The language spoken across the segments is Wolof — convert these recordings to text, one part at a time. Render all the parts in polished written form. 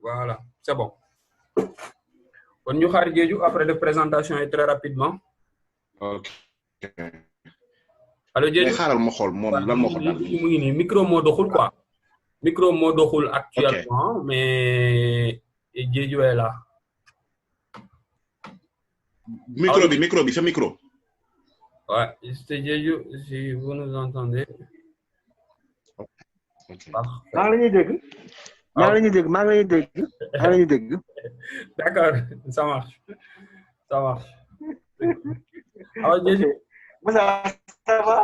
Voilà, c'est bon. Kon ñu xaar Diédhiou après de présentation yi très rapidement. Ok. Allo mais Diédhiou. xaaral ma xool moom lan moo ko dal. mu ngi nii micro moo doxul quoi. Micro moo doxul actuellement, Ok. mais Diédhiou est là. Micro bi, sa micro. Ouais, c'est Diédhiou, si vous nous entendez. Ok. maa ngi la ñuy dégg. D'accord, ça marche. Alors Diédhiou. Moussa, ça va?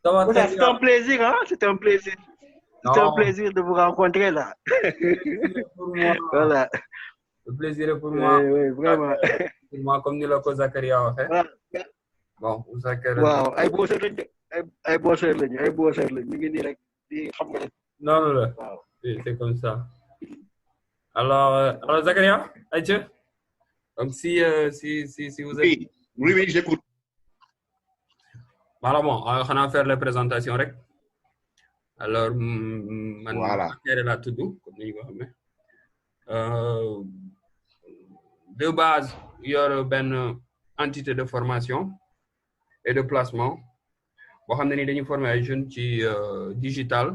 Ça va très C'est bien. un plaisir, hein? C'est un plaisir. Non. C'est un plaisir de vous rencontrer là. Pour moi. Voilà. Le plaisir est pour moi. Oui, vraiment. Pour moi, comme ni la ko Zakaria waxee. Voilà. Bon, Zakaria. Waaw ay bosseur lañu ay bosseur lañu ñu ngi nii rek di xam nga. Non. Waaw. C'est comme ça. Alors Zakaria, Aïcha. Donc si vous êtes. Oui, j'écoute. Voilà, bon, xanaa faire les présentations rek. Alors man Zakaria laa tudd comme ni ñu ko xamee. De base yor benn entité de formation et de placement boo xam ne ni dañuy former ay jeunes ci digital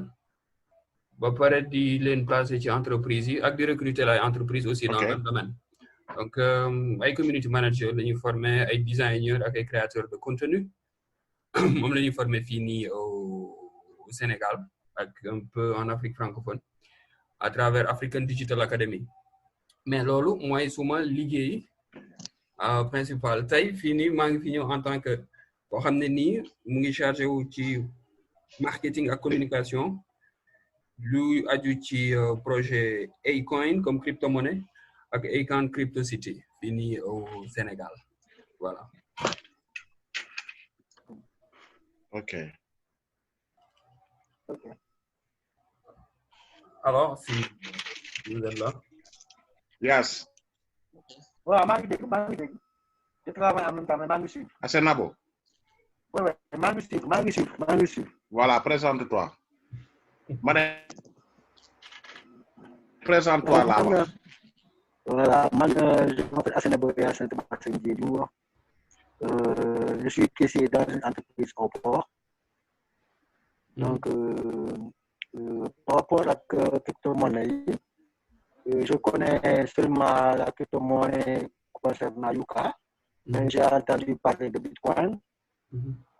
ba pare di leen placer ci entreprise yi ak di recruter ay entreprise aussi dans le même domaine. Donc ay community manager la ñuy former ay designers ak ay créateurs de contenu moom la ñuy former fii nii au Sénégal ak un peu en Afrique francophone à travers African Digital Academy. Mais loolu mooy suma liggéey principal tey fii nii maa ngi fi ñëw en tant que boo xam ne nii mu ngi chargé wu ci marketing ak communication lu aju ci projet Acoin comme crypto-monnaie ak Acoin Crypto City fii nii au Sénégal voilà. Ok. Alors si vous êtes là. Yes. waaw maa ngi dégg. Je travaille en même temps mais maa ngi suivre. C'est Nabo. Ouais, maa ngi suivre. Voilà, présente-toi. Présente-toi là. Voilà, je m'appelle Assenabo Saint-Maxime Diédhiou. Je suis caissier dans une entreprise au port. Donc, par rapport à la crypto-monnaie, je connais seulement la crypto-monnaie concernant Yuka, mais j'ai entendu parler de Bitcoin,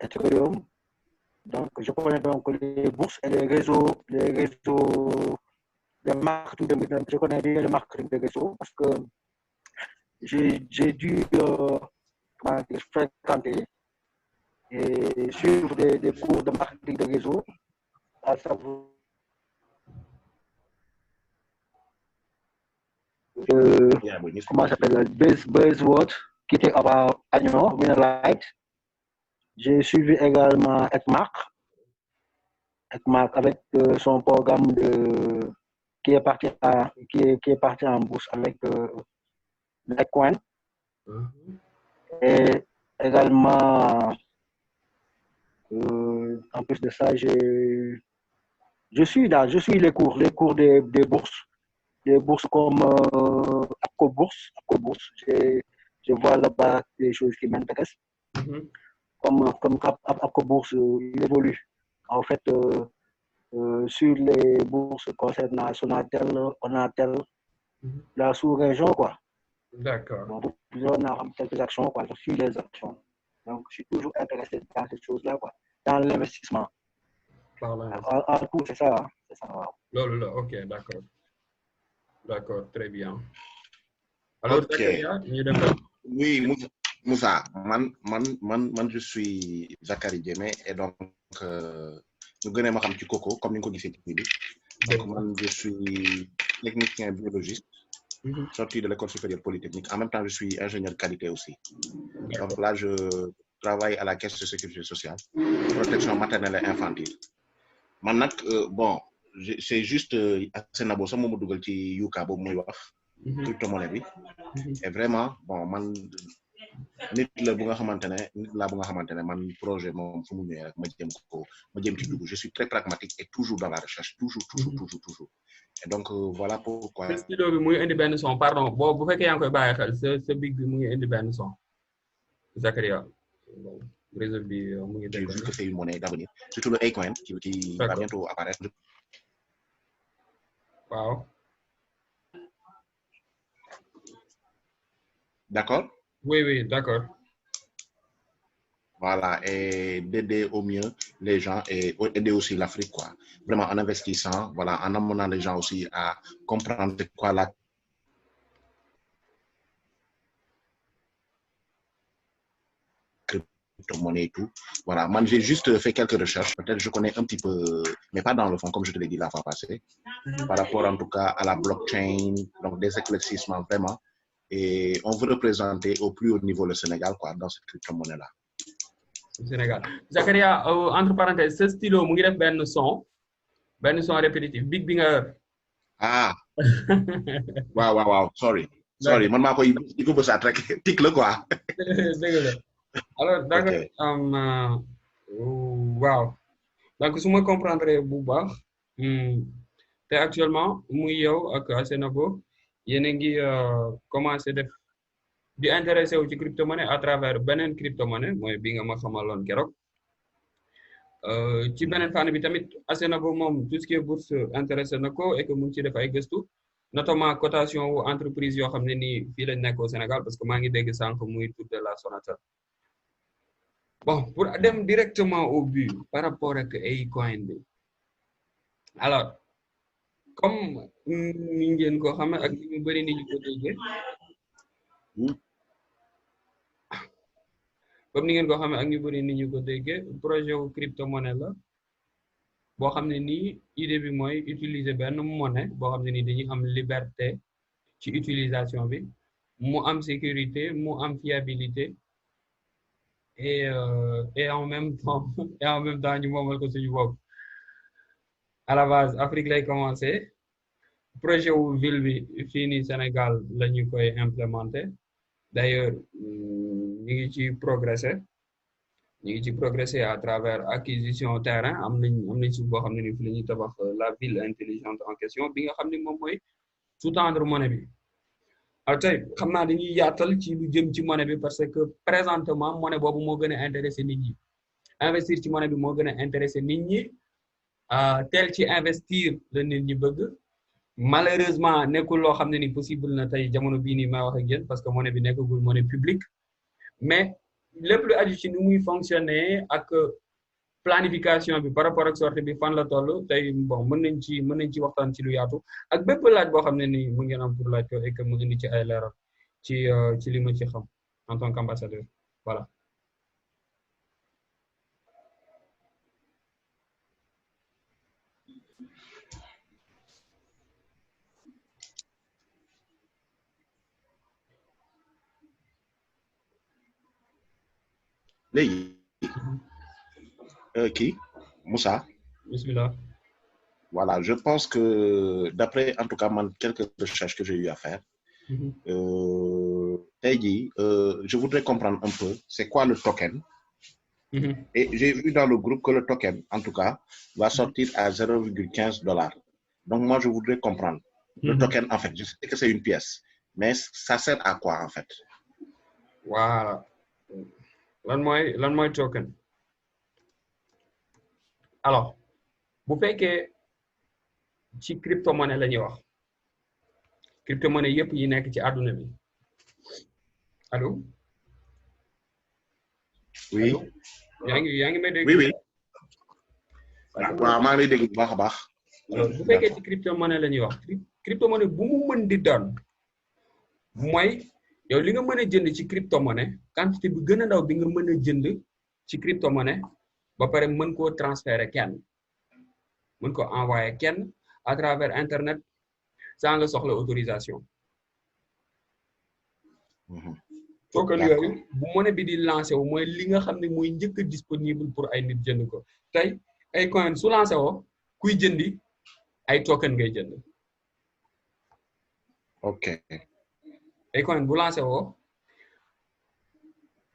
Ethereum. Donc, je connais donc les bourses et les réseaux de marketing. Je connais bien le marketing de réseau parce que j'ai dû fréquenter et suivre des cours de marketing de réseau, à savoir comment ça s'appelle, Buzzword, qui était avant Agnon, Winnerlight. J'ai suivi également Ekmark avec son programme qui est parti en bourse avec Bitcoin. Et également, en plus de ça, je suis les cours des bourses comme Apcobourse. Je vois là-bas des choses qui m'intéressent. Comme Apcobourse, il évolue. En fait, sur les bourses concernant Sonatel, Onatel, la sous-région, quoi. D'accord. Donc, on a quelques actions, quoi. Je suis les actions. Donc, je suis toujours intéressé dans ces choses-là, quoi. Dans l'investissement. En tout, c'est ça. Hein? C'est ça. Là, ok, d'accord. D'accord, très bien. Alors, okay. Oui, Moussa, je suis Zachary Diémé et donc nous connaissons ma xam ci Coco comme ni nga ko gisee ci bi. Donc man je suis technicien biologiste sorti de l'école supérieure polytechnique. En même temps, je suis ingénieur de qualité aussi. Donc là, je travaille à la caisse de sécurité sociale, protection maternelle et infantile. Man bon, c'est juste Senabo sama mo dugal ci Yuka boobu muy wax crypto-monnaie bi. Et vraiment, bon, man nit la bu nga xamantene man projet moom fu mu ñëwee rek ma jëm ci dugg je suis très pragmatique et toujours dans la recherche toujours et donc voilà pourquoi. ce studio bi mu ngi indi benn son pardon bu fekkee yaa ngi koy bàyyi xel sa big bi mu ngi indi benn son Zakaria réseau bi mu ngi j'ai vu que c'est une monnaie d'avenir surtout le Acoin qui va bientôt apparaître. Wow. D'accord? Oui, d'accord. Voilà, et d'aider au mieux les gens et aider aussi l'Afrique, quoi. Vraiment en investissant, voilà, en amenant les gens aussi à comprendre quoi la crypto-monnaie et tout. Voilà, moi j'ai juste fait quelques recherches, peut-être je connais un petit peu, mais pas dans le fond, comme je te l'ai dit la fois passée, par rapport en tout cas à la blockchain, donc des éclaircissements vraiment. Et on veut représenter au plus haut niveau le Sénégal, quoi, dans cette crypto-monnaie-là. Sénégal. Zakaria, entre parenthèses, ce stylo, mu ngi def benn son répétitif, big bi nga yor. Ah. Wow, sorry, man maa koy di ko bësaat rek tic la quoi. Dëgg la. Alors, d'accord, waaw. Donc, su ma comprendre bu baax, te actuellement, muy yow ak Asenabo, yéen a ngi commencé def di intéressé wu ci crypto-monnaie à travers beneen crypto-monnaie mooy bi nga ma xamaloon keroog ci beneen fànn bi tamit Asenabo moom tout ce qui est bourse intéressé na ko et que mu ngi ci def ay gëstu notamment cotation wu entreprise yoo xam ne nii fii lañ nekk au Sénégal parce que maa ngi dégg sànq muy tudde la Sonatel. Bon, pour dem directement au but par rapport ak Acoin bi alors comme ni ngeen ko xamee ak ni mu bëri ni ñu ko déggee comme ni ngeen ko xamee ak ñu bëri ni ñu ko déggee projet wu crypto-monnaie la boo xam ne nii idée bi mooy utiliser benn monnaie boo xam ne nii dañuy am liberté ci utilisation bi mu am sécurité mu am fiabilité et en même temps ñu moomal ko suñu bopp à la base Afrique lay commencé projet wu ville bi fii nii Sénégal la ñu koy implémenter d'ailleurs ñu ngi ci progresser à travers acquisition terrain am nañ suuf boo xam ne ni fi la ñuy tabax la ville intelligente en question bi nga xam ne moom mooy sous-tendre monnaie bi alors tey xam naa dañuy yaatal ci lu jëm ci monnaie bi parce que présentement monnaie boobu moo gën a intéressé nit ñi investir ci monnaie bi moo gën a intéressé nit ñi teel ci investir la nit ñi bëgg malheureusement nekkul loo xam ne ni possible na tey jamono bii nii may wax ak yéen parce que monnaie bi nekkagul monnaie publique mais lépp lu aju ci ni muy fonctionner ak planification bi par rapport ak sortie bi fan la toll tey bon mën nañ ci waxtaan ci lu yaatu ak bépp laaj boo xam ne ni mu ngeen am pour laaj ko et que mu indi ci ay leeral ci li ma ci xam en tant qu'ambassadeur voilà. Léegi qui Moussa. Bismillah. Voilà, je pense que d'après en tout cas quelques recherches que j'ai eu à faire, je voudrais comprendre un peu c'est quoi le token. Et j'ai vu dans le groupe que le token, en tout cas, va sortir à $0,15. Donc moi, je voudrais comprendre. Le token, en fait, je sais que c'est une pièce, mais ça sert à quoi, en fait? Voilà. Lan mooy token. Alors, bu fekkee ci crypto-monnaie la ñuy wax crypto-monnaie yëpp yi nekk ci àdduna bi allo. Oui. yaa ngi may dégg. Oui. waaw maa ngi lay dégg bu baax a baax. alors bu fekkee ci crypto-monnaie la ñuy wax crypto-monnaie bu mu mën di doon mooy yow li nga mën a jënd ci crypto-monnaie quantité bi gën a ndaw bi nga mën a jënd ci crypto-monnaie ba pare mën koo transférer kenn mën ko envoyer kenn à travers internet sans nga soxla autorisation. token yooyu bu monnaie bi di lancé wu mooy li nga xam ne mooy njëkk a disponible pour ay nit jënd ko tey ay coin su lancé woo kuy jëndi ay token ngay jënd. ok. ay coin bu lancé woo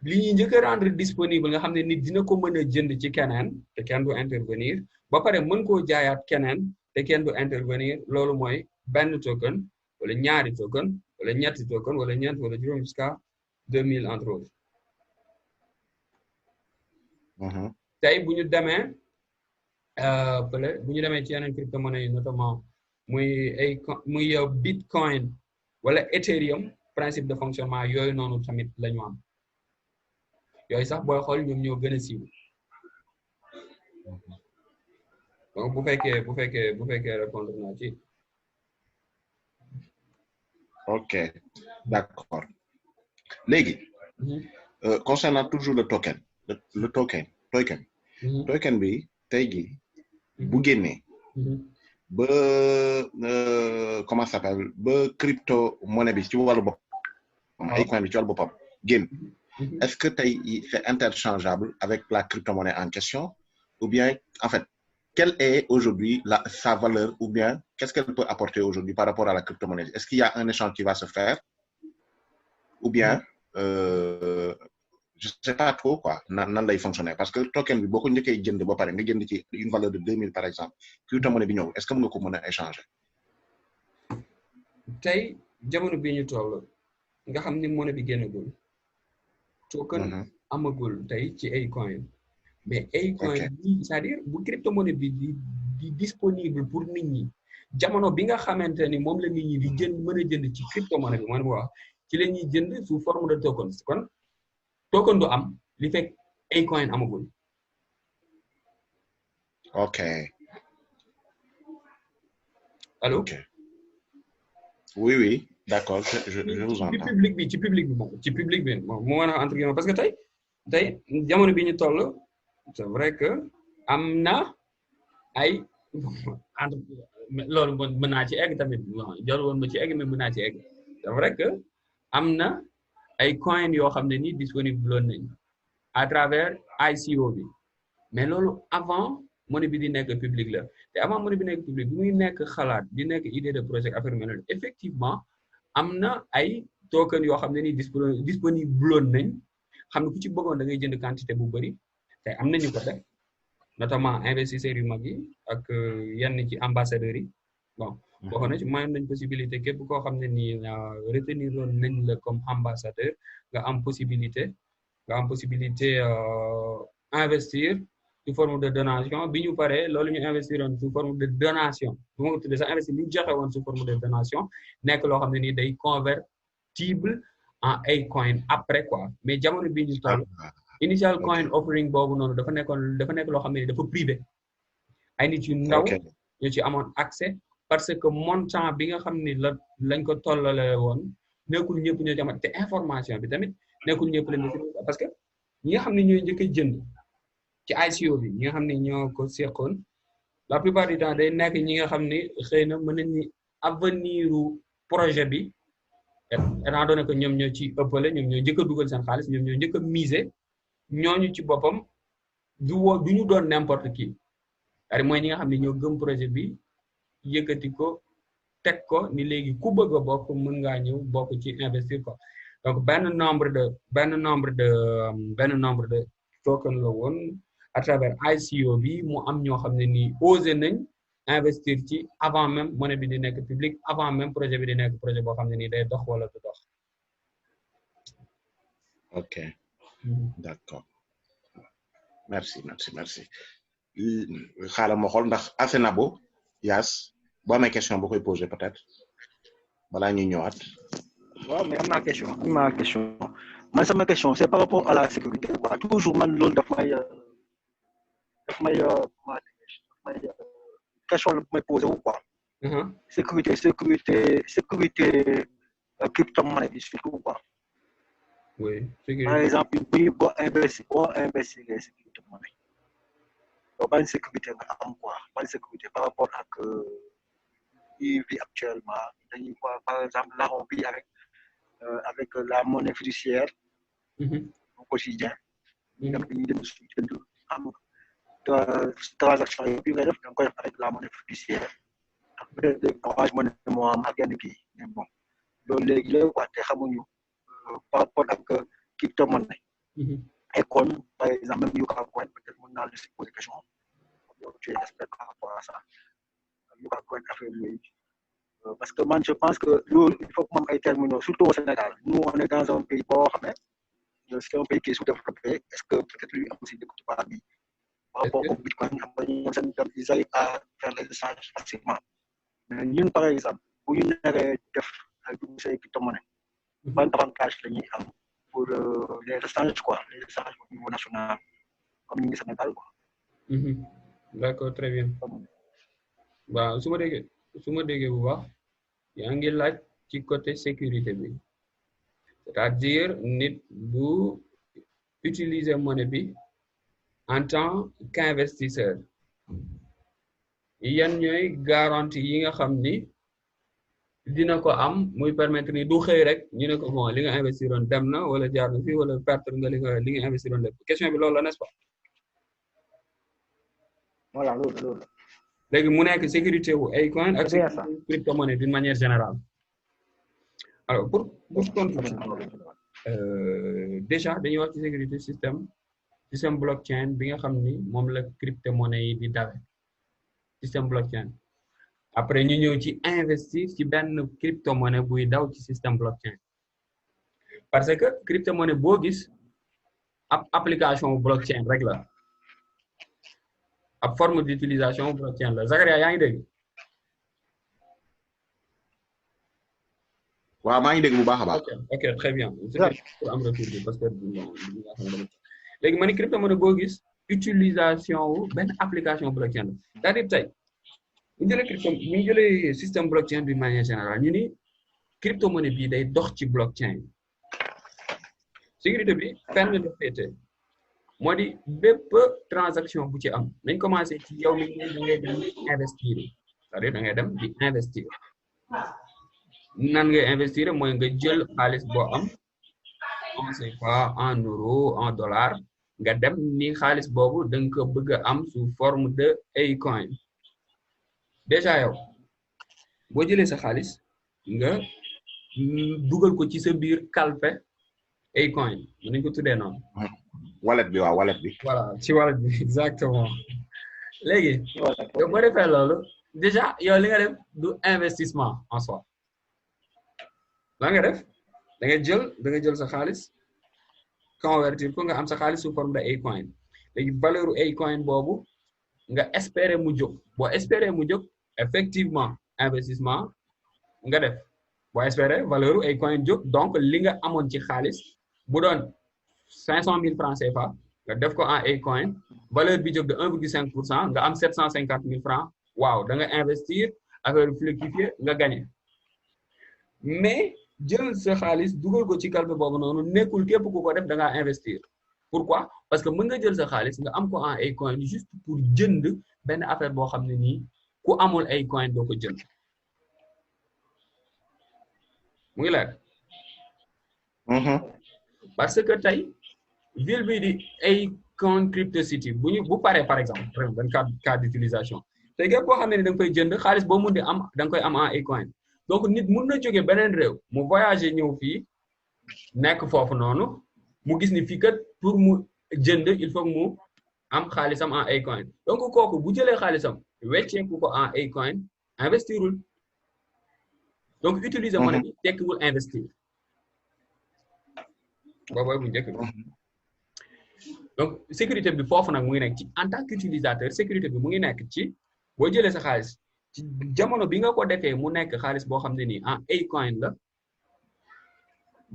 li ñuy njëkk a rendre disponible nga xam ne nit dina ko mën a jënd ci keneen te kenn du intervenir ba pare mën koo jaayaat keneen te kenn du intervenir loolu mooy benn token wala ñaari token wala ñetti token wala ñeent wala juróom jusqu'à 2000 entre autres. tey bu ñu demee ci yeneen crypto-monnaie yi notamment muy Bitcoin wala Ethereum principe de fonctionnement yooyu noonu tamit la ñu am yooyu sax booy xool ñoom ñoo gën a siiw donc bu fekkee répondre naa ci. Ok, d'accord. Léegi concernant toujours le token token bi tey jii bu génnee ba comment ça s'appelle ba crypto monnaie bi ci wàllu boppam ay coin bi ci wàllu boppam génn est-ce que tey c'est interchangeable avec la crypto-monnaie en question ou bien en fait quelle est aujourd'hui sa valeur ou bien qu'est-ce qu'elle peut apporter aujourd'hui par rapport à la crypto-monnaie? Est-ce qu'il y a un échange qui va se faire ou bien je sais pas trop quoi nan lay fonctionner parce que token bi boo ko njëkkee jënd ba pare nga jënd ci une valeur de 2000 par exemple crypto-monnaie bi ñëw est-ce que mën nga ko mën a échanger? tey jamono bi ñu toll nga xam ni monnaie bi génnagul token amagul tey ci ay coin mais ay coin bi c'est-à-dire bu crypto-monnaie bi di disponible pour nit ñi jamono bi nga xamante ni moom la nit ñi di mën a jënd ci crypto-monnaie bi man wax ci la ñuy jënd sous forme de token kon token du am li fekk ay coin amagul. Ok. Allô? Ok. Oui, d'accord, je vous entends. ci public bi bon mu mën a entre guillemets parce que tey jamono bi ñu toll c'est vrai que am na ay loolu mën naa ci egg tamit jarul woon ma ci egg mais mën naa ci egg c'est vrai que am na ay coin yoo xam ne ni disponible loon nañ à travers ICO bi mais loolu avant monnaie bi di nekk public la te avant monnaie bi nekk public bi muy nekk xalaat di nekk idée de projet affaire mel noonu effectivement am na ay token yoo xam ne ni disponible loon nañ xam ne ku ci bëggoon da ngay jënd quantité bu bëri te am nañu ko def notamment investisseurs yu mag yi ak yenn ci ambassadeurs yi bon boo na ci mayoon nañ possibilité képp koo xam ne nii retenir loon nañ la comme ambassadeur nga am possibilité investir sous forme de donation bi ñu paree loolu ñu investir woon sous forme de donation bu ma ko tuddee sax investir li ñu joxe woon sous forme de donation nekk loo xam ne nii day convertible en ay coin après quoi mais jamono bi ñu toll initial coin offering boobu noonu dafa nekk loo xam ne dafa privé ay nit yu ndaw ñoo ci amoon accès parce que montant bi nga xam ni lañ ko tollale woon nekkul ñëpp ñoo ci amoon te information bi tamit nekkul ñëpp lañ parce que ñi nga xam ne ñooy njëkk a jënd ci ICO bi ñi nga xam ne ñoo ko seqoon la plupart du temps day nekk ñi nga xam ne xëy na mën nañu aveniru projet bi étant donné que ñoom ñoo ci ëppale ñoom ñoo njëkk a dugal seen xaalis ñoom ñoo njëkk a miser ñooñu ci boppam du ñu doon n'importe qui c'est-à-dire mooy ñi nga xam ne ñoo gëm projet bi yëkkati ko teg ko ni léegi ku bëgg a bokk mën ngaa ñëw bokk ci investir ko donc benn nombre de token la woon à travers ICO bi mu am ñoo xam ne nii osé nañ investir ci avant même monnaie bi di nekk public avant même projet bi di nekk projet boo xam ne nii day dox wala du dox. Ok. D'accord. Merci. xaaral ma xool ndax Asenabo Yaas boo amee question boo koy poser peut-être balaa ñuy ñëwaat. waaw mais am naa question man sama question c'est par rapport à la sécurité quoi toujours man loolu daf may question la may poser wu quoi. sécurité crypto-monnaie bi surtout quoi. oui par exemple boo investir ci crypto-monnaie ban sécurité nga am quoi ban sécurité par rapport ak vie actuellement dañuy quoi par exemple là on vit avec la monnaie fiduciaire au quotidien dañuy dem suñu jënd am transaction yi bi nga def da nga koy def avec la monnaie fiduciaire ak peut-être Orange Money moo am ak yenn kii mais bon loolu léegi la quoi te xamuñu par rapport ak crypto-monnaie Econ, par exemple, même Yuka Coin, peut-être mon âge se pose des questions. Tu es expert par rapport à ça. Yuka Coin a fait lui. Parce que moi, je pense que il faut que moi termine, surtout au Sénégal. Nous, on est dans un pays pauvre, mais c'est un pays qui est sous-développé. Est-ce que peut-être lui aussi de côté par lui? Par rapport au Bitcoin, ils arrivent à faire les échanges facilement. Mais nous, par exemple, pour une crypto-monnaie, pas d'avantage pour les échanges, quoi, les échanges au niveau national, comme le Sénégal, quoi. D'accord, très bien. Bah, su ma déggee bu baax yaa ngi laaj ci côté sécurité bi c'est-à-dire nit bu utiliser monnaie bi en tant qu'investisseur yan ñooy garantie yi nga xam ni dina ko am muy permettre ni du xëy rek ñu ne ko bon li nga investiroon dem na wala jaar na fi wala perte nga li nga investiroon lépp question bi loolu la n'est-ce pas. Voilà, loolu. léegi mu nekk sécurité wu Acoin ak crypto-monnaie d'une manière générale. Alors pour continuer déjà dañuy wax ci sécurité système blockchain bi nga xam ni moom la crypto-monnaie yi di dawe système blockchain après ñu ñëw ci investir ci benn crypto-monnaie buy daw ci système blockchain parce que crypto-monnaie boo gis ab application blockchain rek la ab forme d'utilisation blockchain la Zakaria yaa ngi dégg. waaw maa ngi dégg bu baax a baax. ok très bien. pour am retour bi parce que léegi ma ni crypto-monnaie boo gis utilisation wu benn application blockchain la c'est-à-dire tey bu ñu jëlee système blockchain d'une manière générale ñu ni crypto-monnaie bii day dox ci blockchain sécurité bi fenn la féete moo di bépp transaction bu ci am nañ commencé ci yow mi da ngay dem investir c'est-à-dire da ngay dem di investir nan ngay investir mooy nga jël xaalis boo am en CFA en euro en dollar nga dem ni xaalis boobu da nga ko bëgg a am sous forme de Acoin déjà yow boo jëlee sa xaalis nga dugal ko ci sa biir kalpe Acoin mën nañ ko tuddee noonu. wallet bi waaw wallet bi. voilà ci wallet bi exactement léegi yow boo defee loolu déjà yow li nga def du investissement en soi la nga def da nga jël sa xaalis convertir ko nga am sa xaalis sous forme de Acoin léegi valeur Acoin boobu nga espérer mu jóg boo espérer mu jóg effectivement investissement nga def boo espérer valeur Acoin jóg donc li nga amoon ci xaalis bu doon 500 000 francs CFA nga def ko en Acoin valeur bi jóg de 1,5% nga am 750 000 francs waaw da nga investir affaire fluctuer nga gagné mais jël sa xaalis dugal ko ci kalpe boobu noonu nekkul képp ku ko def da ngaa investir pourquoi parce que mën nga jël sa xaalis nga am ko en Acoin juste pour jënd benn affaire boo xam ne nii ku amul Acoin doo ko jënd mu ngi leer parce que tey ville bi di Acoin Crypto City bu paree par exemple benn cas d'utilisation tey képp koo xam ne ni da nga koy jënd xaalis boo mun di am da nga koy am en Acoin donc nit mun na jóge beneen réew mu voyager ñëw fii nekk foofu noonu mu gis ni fii kat pour mu jënd il faut mu am xaalisam en Acoin donc kooku bu jëlee xaalisam wecceeku ko en Acoin investirul donc utiliser monnaie bi tekkiwul investir boobu bu njëkk bi donc sécurité bi foofu nag mu ngi nekk ci en tant qu'utilisateur sécurité bi mu ngi nekk ci boo jëlee sa xaalis ci jamono bi nga ko defee mu nekk xaalis boo xam ne nii en Acoin la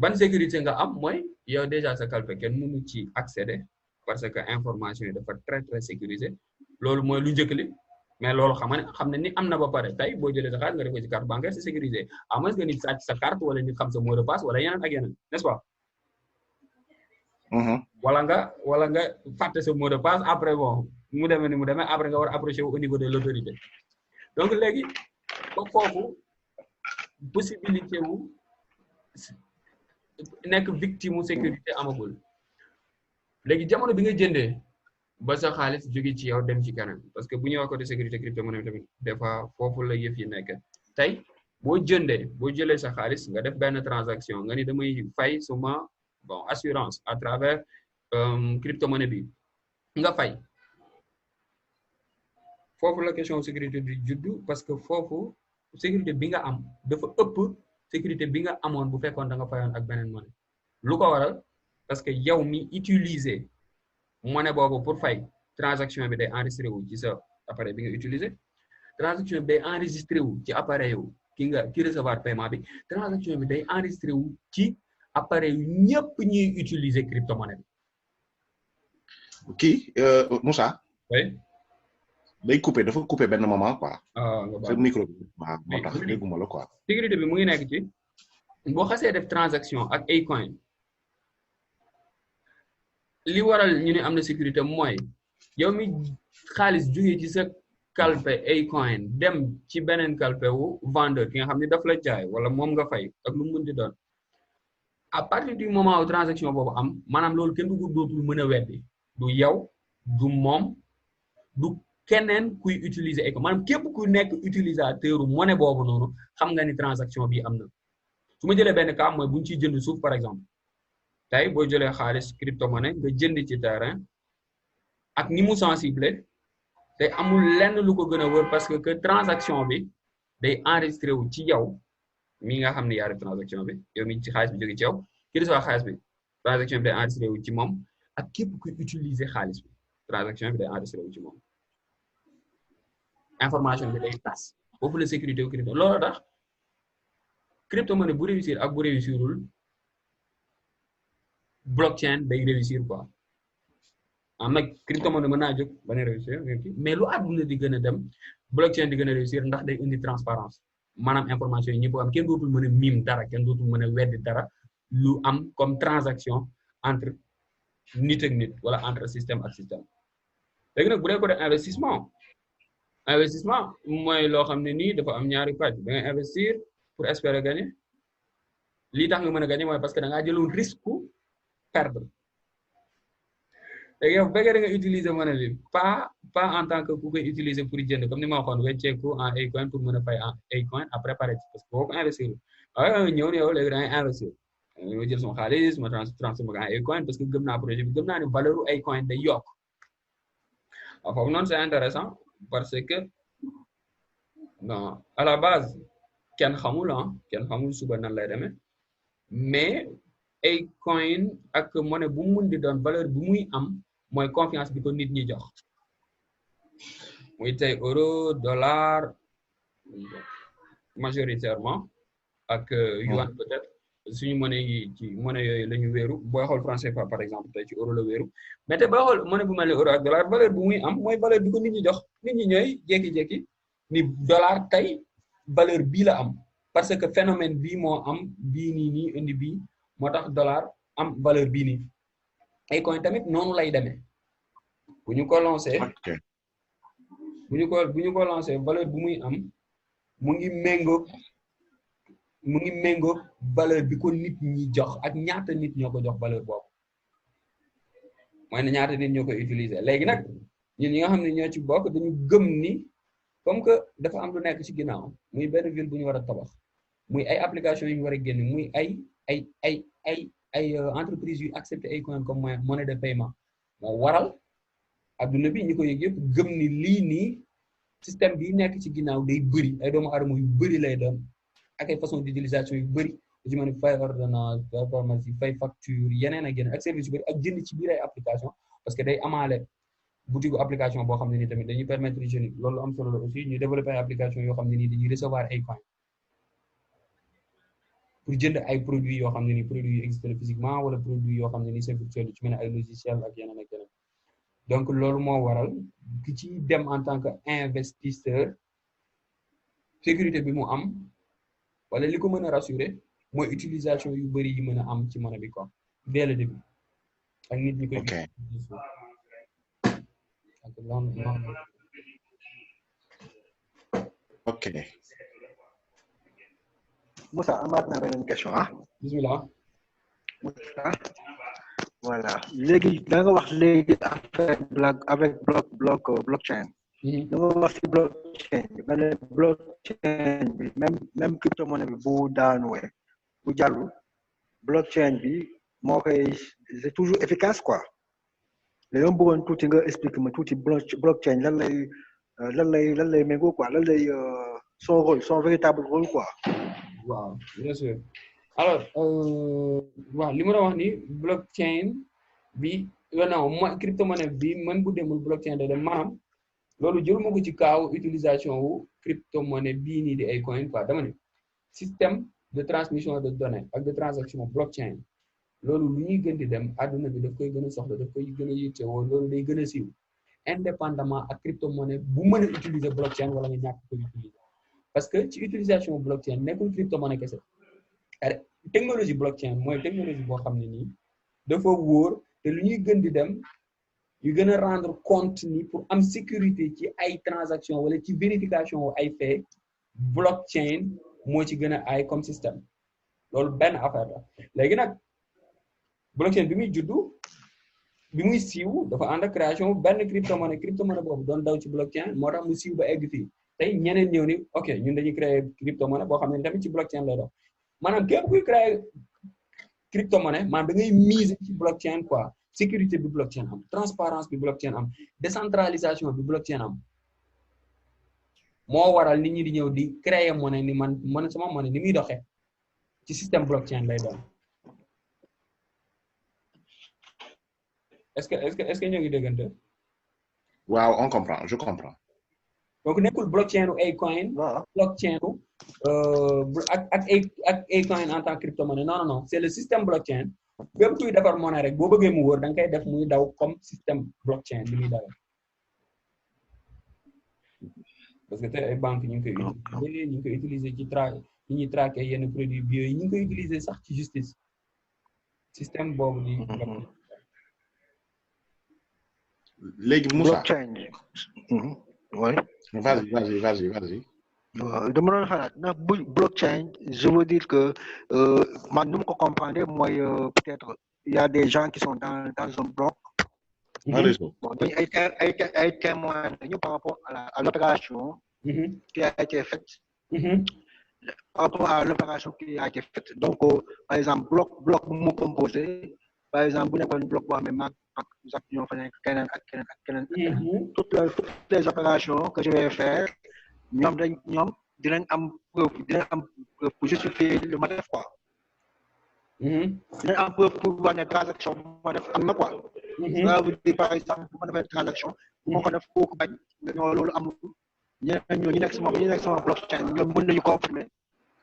ban sécurité nga am mooy yow déjà sa kalpe kenn mënu ci accéder parce que information yi dafa très très sécurisé loolu mooy lu njëkk li mais loolu xam ne ni am na ba pare tey boo jëlee sa xaalis nga def ko ci carte bancaire c'est sécurisé à moins que nit sàcc sa carte wala nit xam sa mot de passe wala yeneen ak yeneen n'est-ce pas wala nga fàtte sa mot de passe après bon mu demee ni mu demee après nga war a approcher au niveau de l'autorité donc léegi ba foofu possibilité wu nekk victime sécurité amagul léegi jamono bi nga jëndee ba sa xaalis jóge ci yow dem ci keneen parce que bu ñuy wax côté sécurité crypto-monnaie tamit des fois foofu la yëf yi nekk tey boo jëlee sa xaalis nga def benn transaction nga ni damay fay suma bon assurance à travers crypto-monnaie bi nga fay foofu la question sécurité bi juddu parce que foofu sécurité bi nga am dafa ëpp sécurité bi nga amoon bu fekkoon da nga fayoon ak beneen monnaie lu ko waral parce que yow mi utiliser monnaie boobu pour fay transaction bi day enregistré wu ci sa appareil bi nga utiliser transaction bi day enregistré wu ci appareil wu ki recevoir paiement bi transaction bi day enregistré wu ci appareil yu ñëpp ñuy utiliser crypto-monnaie bi. kii Moussa. oui. day coupé dafa coupé benn moment quoi. nga sa micro bi waaw moo tax dégguma la quoi. sécurité bi mu ngi nekk ci boo xasee def transaction ak Acoin li waral ñu ne am na sécurité mooy yow mi xaalis jógee ci sa kalpe Acoin dem ci beneen kalpe wu vendeur ki nga xam ne daf la jaay wala moom nga fay ak lu mu mën di doon à partir du moment où transaction boobu am maanaam loolu kenn du ko dootul mën a weddi du yow du moom du keneen kuy utiliser Acoin maanaam képp ku nekk utilisateur monnaie boobu noonu xam nga ni transaction bi am na su ma jëlee benn cas mooy bu ñu ciy jënd suuf par exemple tey boo jëlee xaalis crypto-monnaie nga jënd ci terrain ak ni mu sensible te amul lenn lu ko gën a wër parce que transaction bi day enregistré wu ci yow mi nga xam ne yaa def transaction bi yow mi ci xaalis bi jóge ci yow ki recevoir xaalis bi transaction bi day enregistré wu ci moom ak képp kuy utiliser xaalis bi transaction bi day enregistré wu ci moom information bi day tas foofu la sécurité wu crypto loolu tax crypto-monnaie bu réussir ak bu réussirul blockchain day réussir quoi am nag crypto-monnaie mën naa jóg ba ne réussir mais lu àdduna di gën a dem blockchain di gën a réussir ndax day indi transparence maanaam information yi ñëpp am kenn dootul mën a miim dara kenn dootul mën a weddi dara lu am comme transaction entre nit ak nit wala entre système ak système léegi nag bu dee ko def investissement mooy loo xam ne nii dafa am ñaari pàcc da ngay investir pour espérer gagner lii tax nga mën a gagner mooy parce que da ngaa jëloon risque perdre léegi yow fekkee da nga utiliser monnaie bi pas en tant que ku koy utiliser pour jënd comme ni ma waxoon wecceeku en Acoin pour mën a fay en Acoin après pare ci parce que boo ko investir waaye ñëw ne yow léegi da ngay investir ma jël sama xaalis ma transformé ko en Acoin parce que gëm naa projet bi gëm naa ne valeur u Acoin day yokk waaw foofu noonu c'est intéressant parce que non à la base kenn xamul suba nan lay demee mais Acoin ak monnaie bu mu mun di doon valeur bi muy am mooy confiance bi ko nit ñi jox muy tey euro dollar majoritairement ak yuan peut-être suñu monnaie yi ci monnaie yooyu la ñu wéeru booy xool franc CFA par exemple tey ci euro la wéeru mais tey booy xool monnaie bu mel ni euro ak dollar valeur bi muy am mooy valeur bi ko nit ñi jox nit ñi ñooy jékki-jékki ni dollar tey valeur bii la am parce que phénomène bii moo am bii nii indi bii moo tax dollar am valeur bii nii Acoin tamit noonu lay demee bu ñu ko lancé valeur bu muy am mu ngi méngoog valeur bi ko nit ñi jox ak ñaata nit ñoo ko jox valeur boobu mooy ne ñaata nit ñoo koy utiliser léegi nag ñun ñi nga xam ne ñoo ci bokk dañu gëm ni comme que dafa am lu nekk ci ginnaaw muy benn ville bu ñu war a tabax muy ay application yu ñu war a génne muy ay entreprise yu accepté Acoin comme monnaie de paiement moo waral adduna bi ñi ko yëg yëpp gëm ni lii nii système bi nekk ci ginnaaw day bëri ay doomu aadama yu bëri lay doon ak ay façon d'utilisation yu bëri ci mën a fay ordonnance fay pharmacie fay facture yeneen ak yeneen ak service yu bëri ak jënd ci biir ay application parce que day amaale boutique application boo xam ne nii tamit dañuy permettre jeunes yi loolu am solo la aussi ñu développer ay application yoo xam ne nii dañuy recevoir Acoin pour jënd ay produits yoo xam ne nii produits yu existé physiquement wala produits yoo xam ne nii c'est virtuel ci mel ne ay logiciel ak yeneen ak yeneen donc loolu moo waral ki ci dem en tant que investisseur sécurité bi mu am wala li ko mën a rassurer mooy utilisation yu bëri yi mën a am ci monnaie bi quoi dès le début ak nit ñi koy ok Moussa amaat naa beneen question bismillah Moussa voilà léegi da nga wax léegi avec blockchain da nga wax ci blockchain bi nga ne blockchain bi même crypto-monnaie bi bu jàllu blockchain bi moo koy c'est toujours efficace quoi léegi dama bëggoon tuuti nga expliquer ma tuuti blockchain lan lay méngoo quoi lan lay son rôle son véritable rôle quoi. waaw bien sûr alors waaw li ma doon wax ni blockchain bi non mooy cryptomonnaie bi même bu demul blockchain da dem maanaam loolu jëluma ko ci kaaw utilisation wu cryptomonnaie bii nii di ay coin quoi dama ne système de transmission de données ak de transaction blockchain loolu lu ñuy gën di dem àdduna bi daf koy gën a soxla daf koy gën a yittewoo loolu day gën a siiw indépendamment ak cryptomonnaie bu mën a utiliser blockchain wala nga ñàkk ko utiliser parce que ci utilisation blockchain nekkul cryptomonnaie kese technologie blockchain mooy technologie boo xam ne nii dafa wóor te lu ñuy gën di dem yu gën a rendre compte ni pour am sécurité ci ay transaction wala ci vérification wu ay fait blockchain moo ci gën a ay comme système loolu benn affaire la léegi nag blockchain bi muy juddu bi muy siiw dafa ànd ak création benn cryptomonnaie boobu doon daw ci blockchain moo tax mu siiw ba egg fii tey ñeneen ñëw ni ok ñun dañuy créer cryptomonnaie boo xam ne tamit ci blockchain lay doon maanaam képp kuy créer cryptomonnaie maanaam da ngay miser ci blockchain quoi sécurité bi blockchain am transparence bi blockchain am décentralisation bi blockchain am moo waral nit ñi di ñëw di créer monnaie ni man sama monnaie ni muy doxee ci système blockchain lay doon est-ce que ñoo ngi déggante. waaw on comprend je comprends. donc nekkul blockchain u Acoin. blockchain u ak Acoin en tant que cryptomonnaie non c'est le système blockchain bépp kuy defar monnaie rek boo bëggee mu wóor da nga koy def muy daw comme système blockchain bi muy dawee parce que tey ay banques ñu ngi koy utiliser ci ñi ñuy traquer yenn produits bio yi ñu ngi koy utiliser sax ci justice système boobu di léegi Moussa blockchain oui. vas-y. dama doon xalaat ndax blockchain je veux dire que man nu ma ko comprendre mooy peut-être il y a des gens qui sont dans un bloc. Bon, ay témoins dañu par rapport à l'opération qui a été faite. Par rapport à l'opération qui a été faite. Donc, par exemple, bloc mu composé, par exemple, bu nekkoon bloc boo xam ne maag ak ñoo fa nekk keneen. Toutes les opérations que je vais faire ñoom dinañ am preuve pour justifier le ma def quoi. dinañ am preuve pour wax ne transaction bu ma def am na quoi. Ça veut dire par exemple bu ma defee transaction moo ko def kooku bañ ñoo loolu amul ñu nekk sama blockchain ñoom mën nañu confirmer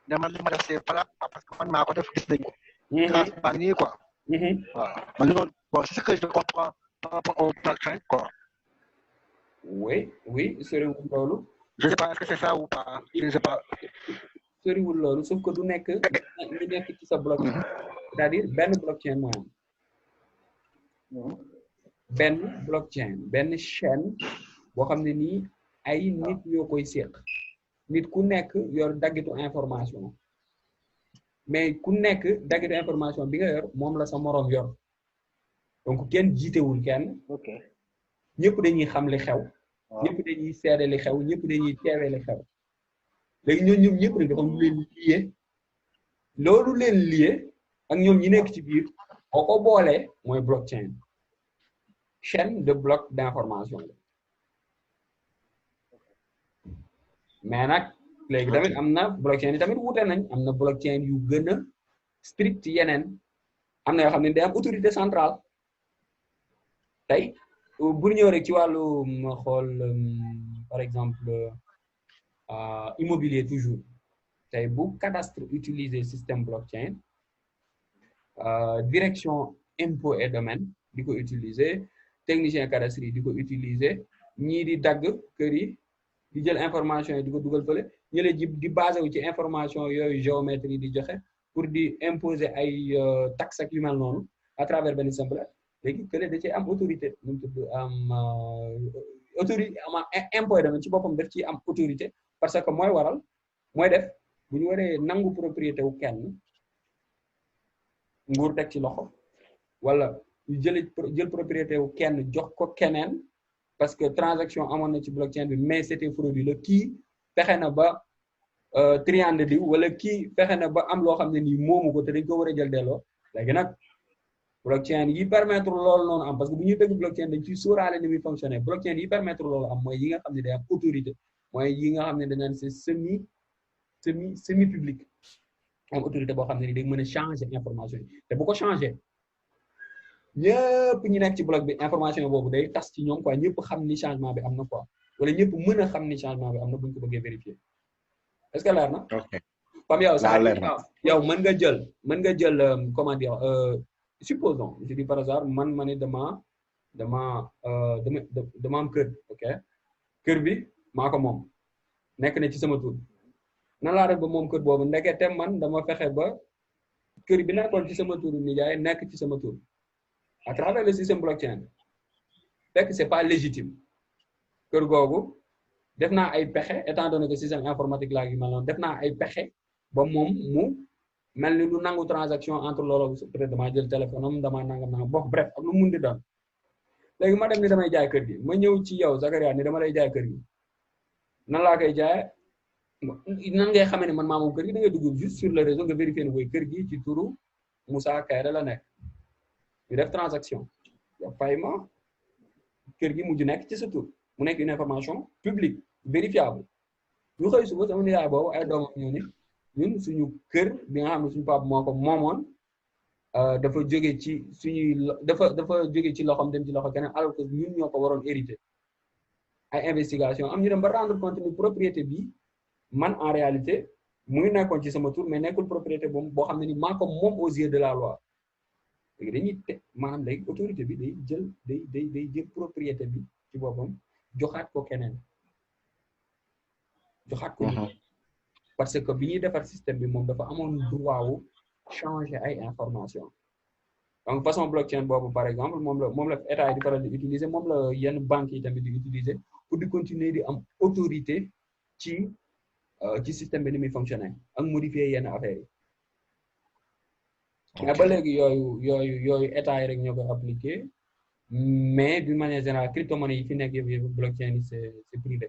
ne man li ma def c'est valable parce que man maa ko def gis nañu ko. transparent nii quoi. waaw man loolu bon c'est ce que je comprends par rapport au blockchain quoi. oui soriwul loolu. je sais pas est-ce que c'est ça ou pas je sais pas. soriwul loolu sauf que du nekk li nekk ci sa blockchain c'est-à-dire benn blockchain moo am benn blockchain benn chaîne boo xam ne nii ay nit ñoo koy séq nit ku nekk yor daggitu information mais ku nekk daggitu information bi nga yor moom la sa moroom yor donc kenn jiitewul kenn ñëpp dañuy xam li xew ñëpp dañuy seede li xew ñëpp dañuy teewee li xew léegi ñoom ñëpp nag dafa am lu leen lié loolu leen lié ak ñoom ñi nekk ci biir boo ko boolee mooy blockchain chaîne de blocs d'information la mais nag léegi tamit am na blockchain yi tamit wuute nañ am na blockchain yu gën a strict yeneen am na yoo xam ne day am autorité centrale tey bu ñu ñëw rek ci wàllu xool par exemple immobilier toujours tey bu cadastre utiliser système blockchain direction impôt et domaine di ko utiliser technicien cadastre yi di ko utiliser ñii di dagg kër yi di jël information yi di ko dugal fële ñële di basé wu ci information yooyu géométrie di joxe pour di imposer ay taxes ak yu mel noonu à travers benn simple léegi kële da ci am autorité nu mu tudd am autorité am impôt et domaine ci boppam daf ci am autorité parce que mooy waral mooy def bu ñu waree nangu propriété wu kenn nguur teg ci loxo wala ñu jël propriété wu kenn jox ko keneen parce que transaction amoon na ci blockchain bi mais c'était frauduleux kii fexe na ba triande diw wala kii fexe na ba am loo xam ne nii moomu ko te dañ ko war a jël delloo léegi nag blockchain yi permettre loolu noonu am parce que bu ñuy dëgg blockchain dañ ciy sóoraale ni muy fonctionner blockchain yi permettre loolu am mooy yi nga xam ne day am autorité mooy yi nga xam ne dañ naan c'est semi public am autorité boo xam ne ni day mën a changer information yi te bu ko changer ñëpp ñi nekk ci bloc bi information boobu day tas ci ñoom quoi ñëpp xam ni changement bi am na quoi wala ñëpp mën a xam ni changement bi am na bu ñu ko bëggee vérifier est-ce que leer na. ok comme yow sax leer na yow mën nga jël comment dire supposons je dis par hasard man ma ne dama am kër ok kër bi maa ko moom nekk na ci sama tur nan laa def ba moom kër boobu ndekete man dama fexe ba kër bi nekkoon ci sama tur nijaay nekk ci sama tur à travers le système blockchain fekk c'est pas légitime kër googu def naa ay pexe étant donné que système informatique laa gi mel noonu def naa ay pexe ba moom mu mel ni lu nangu transaction entre loolu peut-être damaa jël téléphone am damaa nangam nangam bon bref ak lu mun di doon léegi ma dem ni damay jaay kër gi ma ñëw ci yow Zakaria ni dama lay jaay kër gi nan laa koy jaay nan ngay xamee ne man maa moom kër gi da ngay dugg juste sur le réseau nga vérifier ne booy kër gi ci turu Moussa Kayre la nekk ñu def transaction ya fay ma kër gi mujj nekk ci sa tur mu nekk une information publique vérifiable ñu xëy suba sama nijaay boobu ay doomam ñëw ni ñun suñu kër bi nga xam ne suñu papa moo ko moomoon dafa jóge ci suñuy dafa jóge ci loxoom dem ci loxo keneen alors que ñun ñoo ko waroon hérité ay investigation am ñu dem ba rendre compte ni propriété bi man en réalité mu ngi nekkoon ci sama tur mais nekkul propriété boo xam ne ni maa ko moom aux yeux de la loi léegi dañuy te maanaam léegi autorité bi day jël propriété bi ci boppam joxaat ko keneen joxaat ko parce que bi ñuy defar système bi moom dafa amoon droit wu changer ay information donc façon blockchain boobu par exemple moom la état yi di faral di utiliser moom la yenn banques yi tamit di utiliser pour di continuer di am autorité ci système bi ni muy fonctionner ak modifier yenn affaires yi mais ba léegi yooyu état yi rek ñoo koy appliquer mais d'une manière générale crypto-monnaie yi fi nekk yëpp blockchain yi c'est privé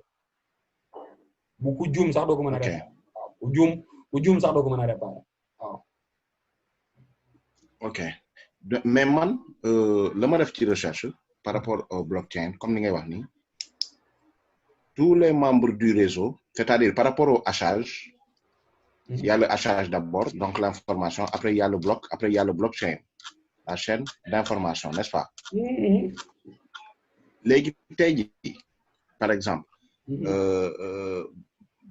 bu ku juum sax doo ko mën a réparer waaw ku juum sax doo ko mën a réparer waaw. ok mais man la ma def ci recherche par rapport au blockchain comme ni ngay wax nii tous les membres du réseau c'est-à-dire par rapport au hachage il y a le hachage d'abord donc l'information après il y a le bloc après il y a le blockchain la chaîne d'information n'est-ce pas léegi tey jii par exemple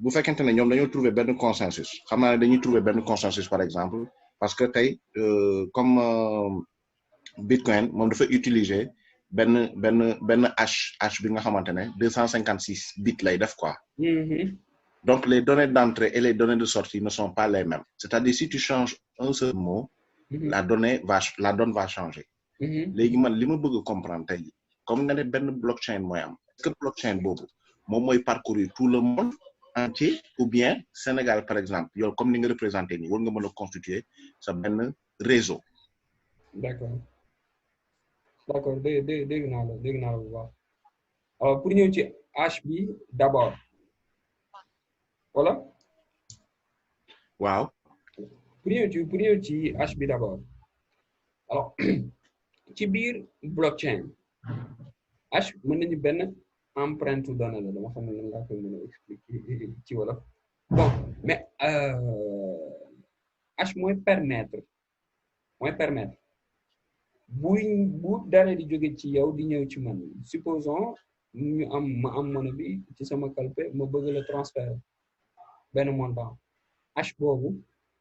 bu fekkente ne ñoom dañoo trouver benn consensus xam naa ne dañuy trouver benn consensus par exemple parce que tey comme Bitcoin moom dafa utiliser benn hash bi nga xamante ne 256 bits lay def quoi. Donc les données d'entrée et les données de sortie ne sont pas les mêmes. C'est-à-dire si tu changes un seul mot, la donne va changer. léegi man li ma bëgg a comprendre tey comme nga ne benn blockchain mooy am est-ce que blockchain boobu moom mooy parcourir tout le monde entier ou bien Sénégal par exemple yow comme ni nga représenté nii war nga mën a constituer sa benn réseau. d'accord dégg naa la bu baax alors pour ñëw ci hash bi d'abord voilà. waaw. pour ñëw ci hash bi d'abord alors ci biir blockchain hash mën nañu benn empreinte donnée la dama xam ne lan laa koy mën a expliquer ci wolof bon mais hash mooy permettre bu dara di jóge ci yow di ñëw ci man supposons ma am monnaie bi ci sama calpe ma bëgg la transférer benn montant hash boobu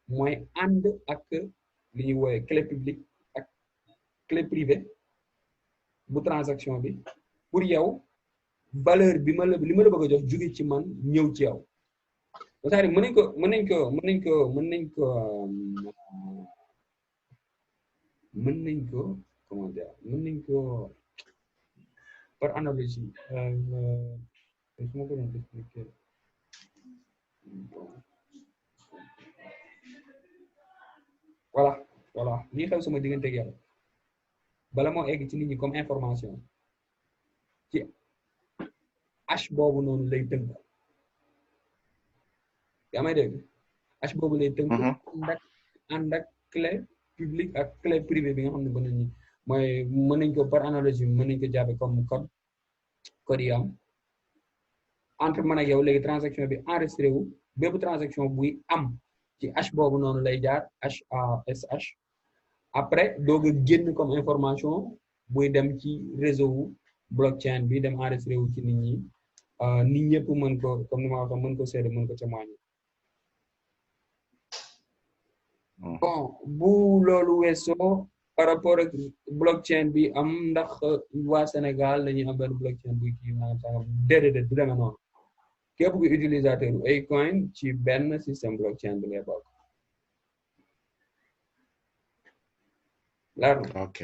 mooy ànd ak li ñuy woowe clé publique ak clé privée bu transaction bi pour yow valeur bi li ma la bëgg a jox jóge ci man ñëw ci yow c'est-à-dire mën nañ ko comment dire mën nañ ko par analogie su ma ko doon expliquer voilà lii xew sama diggante ak yàlla bala moo egg ci nit ñi comme information ci hash boobu noonu lay tënk yaa may dégg hash boobu lay tënk ànd ak clé publique ak clé privée bi nga xam ne ba nañu mooy mën nañ ko par analogie mën nañ ko jàppe comme code yi am entre man ak yow léegi transaction bi enregistré wu bépp transaction buy am ci hash boobu noonu lay jaar HASH après doog a génn comme information buy dem ci réseau wu blockchain bi dem enregistré wu ci nit ñi nit ñëpp mën ko comme ni ma waxee mën ko seede mën ko témoigner. Bon bu loolu weesoo par rapport ak blockchain bi am ndax waa Sénégal dañuy am benn blockchain buy kii maanaam sax déedéet du demee noonu képp ku utilisateur Acoin ci benn système blockchain bi ngay bokk. ok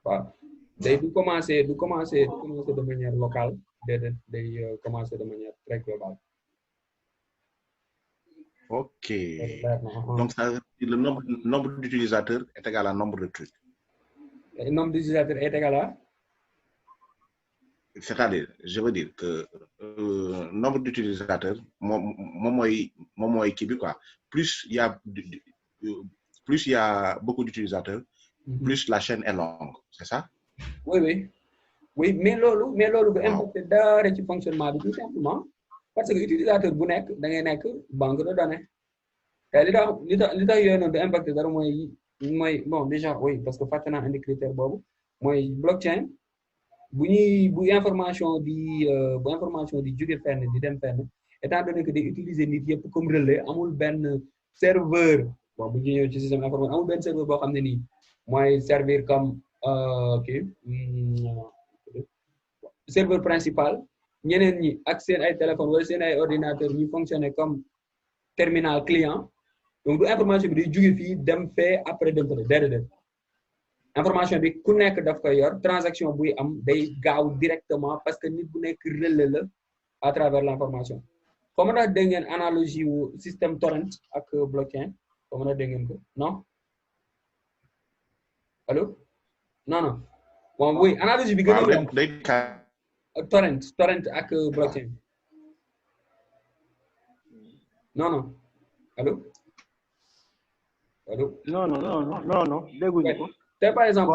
waaw day du commencer de manière locale déedéet day commencer de manière très globale. Ok. Donc, ça, le nombre d'utilisateurs est égal à nombre de trucs. Le nombre d'utilisateurs est égal à? C'est-à-dire, je veux dire que nombre d'utilisateurs, quoi. Plus il y a beaucoup d'utilisateurs, plus la chaîne est longue. C'est ça? Oui. Oui, mais lolu bu impacté dara ci fonctionnement bi tout simplement. Parce que utilisateur bu nekk da ngay nekk banque de données te li tax yooyu noonu du impacté dara mooy bon déjà oui parce que fàtte naa indi critère boobu mooy blockchain bu information di jóge fenn di dem fenn étant donné que day utiliser nit yëpp comme relais amul benn serveur bon bu ñu ñëw ci système informatique amul benn serveur boo xam ne nii mooy servir comme serveur principal ñeneen ñi ak seen ay téléphone wala seen ay ordinateur ñu fonctionner comme terminal client donc du information bi day jóge fii dem fee après dem fee déedéet information bi ku nekk daf koy yor transaction buy am day gaaw directement parce que nit bu nekk relais la à travers l'information comme na dégg ngeen analogie wu système torrent ak blockchain comme na dégg ngeen ko non allô non bon oui analogie bi gën a torrent ak blockchain non allô non dégguñu ko par exemple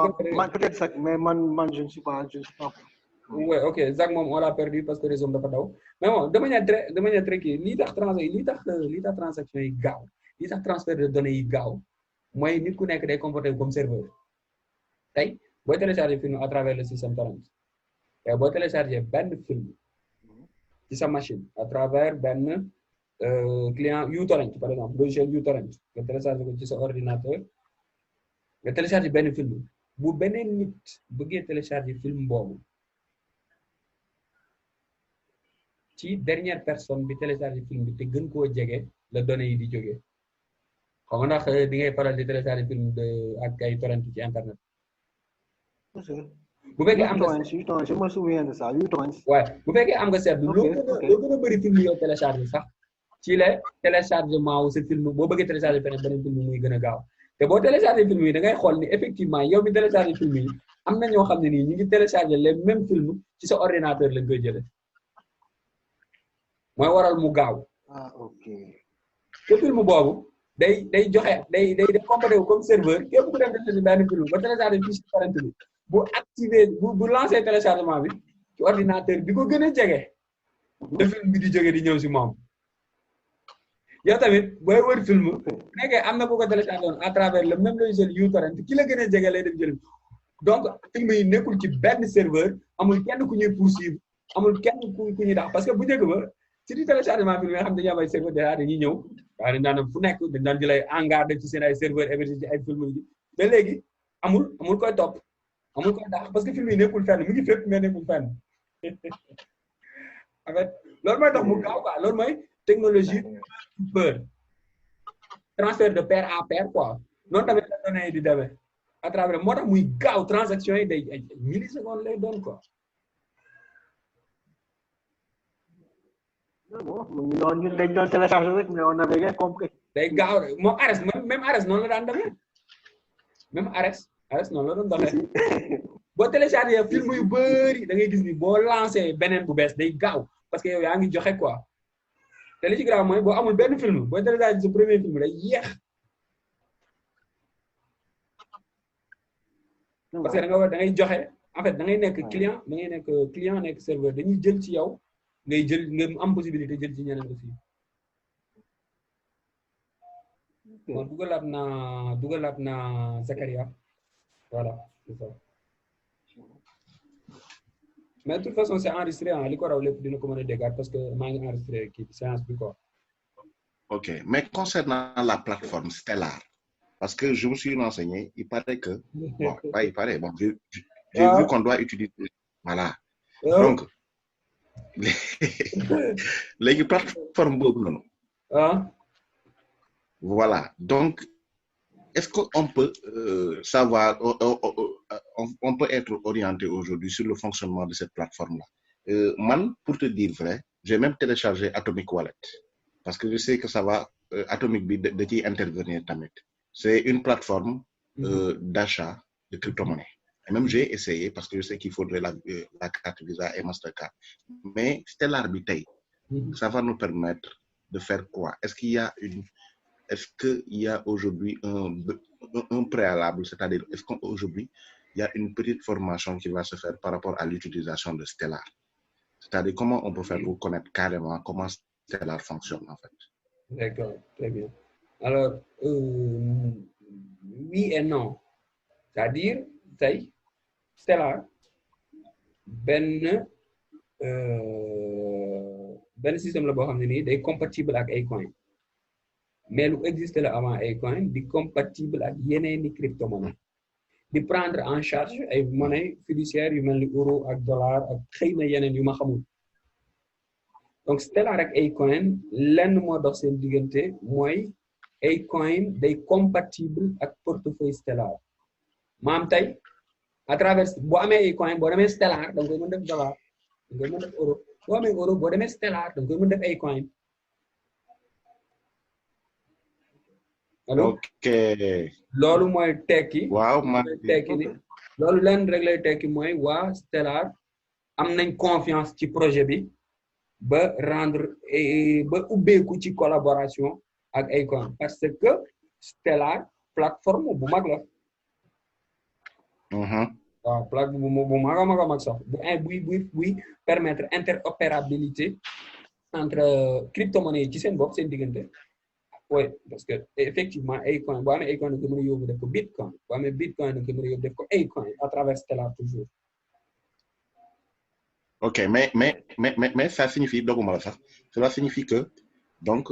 peut-être ça mais man je ne suis pas ouais ok Zach moom on l'a perdu parce que réseau dafa daw mais bon de manière très kii lii tax transaction yi gaaw lii tax transfert de données yi gaaw mooy nit ku nekk day comporté comme serveur tey booy télécharger film à travers le système torrent et boo télécharger benn film ci sa machine à travers benn client uTorrent par exemple logiciel uTorrent nga télécharger ko ci sa ordinateur nga télécharger benn film bu beneen nit bëggee télécharger film boobu ci dernière personne bi télécharger film bi te gën koo jege la données yi di jógee xam nga ndax di ngay faral di télécharger film ak ay torrent ci internet. bu fekkee am nga je me souviens de ça uTorrent. waaye bu fekkee am nga seetlu loo gën a bëri film yow télécharger sax ci la téléchargement wu sa film boo bëggee télécharger beneen film muy gën a gaaw te boo télécharger film yi da ngay xool ni effectivement yow mi télécharger film yi am na ñoo xam ne nii ñu ngi télécharger les mêmes films ci sa ordinateur lañ koy jëlee mooy waral mu gaaw. Ok. te film boobu day joxe day comporté wu comme serveur képp ku dem télécharger benn film ba télécharger fichier torrent bi bu activé bu lancé téléchargement bi ci ordinateur bi ko gën a jege le film bi di jóge di ñëw si moom yow tamit booy wër film bu nekkee am na ku ko téléchargé woon à travers le même logiciel uTorrent ki la gën a jege lay dem jël donc film yi nekkul ci benn serveur amul kenn ku ñuy poursuivre amul kenn ku ñuy dax parce que bu njëkk ba ci di téléchargement film yi nga xam dañuy am ay serveur déjà dañuy ñëw waaye dañ daan fu nekk dañ daan jël ay hangar def ci seen ay serveur hébergé ci ay film yi mais léegi amul koy topp amul koy dax parce que film yi nekkul fenn mu ngi fépp mais nekkul fenn en fait loolu mooy tax mu gaaw quoi loolu mooy technologie peur transfert de pair à pair quoi noonu tamit la données yi di demee à travers moo tax muy gaaw transaction yi day ay millisecondes lay doon quoi. non ñun dañ doon télécharger rek mais on avait rien compris. day gaaw rek moom Ares même Ares noonu la daan demee même Ares noonu la doon doxee boo télécharger film yu bëri da ngay gis ni boo lancé beneen bu bees day gaaw parce que yow yaa ngi joxe quoi te li ci grave mooy boo amul benn film boo télécharger sa premier film day yéex parce que da ngay joxe en fait da ngay nekk client da ngay nekk client nekk serveur dañuy jël ci yow ngay jël nga am possibilité jël ci ñeneen aussi. bon dugalaat naa Zakaria voilà c'est ça mais de toute façon c'est enregistré li ko raw lépp dina ko mën a déggaat parce que maa ngi enregistré kii séance bi quoi. Ok, mais concernant la plateforme Stellar, parce que je me suis renseigné, il paraît que bon, pas il paraît, bon, j'ai vu qu'on doit utiliser, voilà. Donc les plateformes non. Voilà, donc est-ce qu'on peut savoir, on peut être orienté aujourd'hui sur le fonctionnement de cette plateforme-là? Man, pour te dire vrai, j'ai même téléchargé Atomic Wallet parce que je sais que ça va, Atomic de qui intervenir tamit. C'est une plateforme d'achat de crypto-monnaie. Et même j'ai essayé parce que je sais qu'il faudrait la carte Visa et Mastercard. Mais Stellar Bitay, ça va nous permettre de faire quoi? Est-ce qu'il y a aujourd'hui un préalable, c'est-à-dire est-ce qu'aujourd'hui il y a une petite formation qui va se faire par rapport à l'utilisation de Stellar? C'est-à-dire comment on peut faire pour connaître carrément comment Stellar fonctionne en fait? D'accord, très bien. Alors, oui et non. C'est-à-dire, Stellar, ben système la boo xam ne nii day compatible ak Acoin mais lu existe la avant Acoin di compatible ak yeneeni crypto-monnaie di prendre en charge ay monnaie fiduciaire yu mel ni euro ak dollar ak xëy na yeneen yu ma xamul donc Stellar ak Acoin lenn moo dox seen diggante mooy Acoin day compatible ak portefeuille Stellar maam tey à travers boo amee Acoin boo demee Stellar da nga koy mën def dollar da nga koy mën def euro boo amee euro boo demee Stellar da nga koy mën def Acoin allo ok loolu mooy tekki waaw tekki ni loolu leen rek lay tekki mooy waa Stellar am nañ confiance ci projet bi ba rendre ba ubbeeku ci collaboration ak Acoin parce que Stellar plateforme bu mag la waaw plateforme bu mag a mag sax buy permettre interopérabilité entre crypto-monnaie yi ci seen bopp seen diggante oui parce que effectivement Acoin boo amee Acoin da nga ko mën a yóbbu def ko Bitcoin boo amee Bitcoin da nga ko mën a yóbbu def ko Acoin à travers Stellar toujours. Ok, mais ça signifie, cela signifie que donc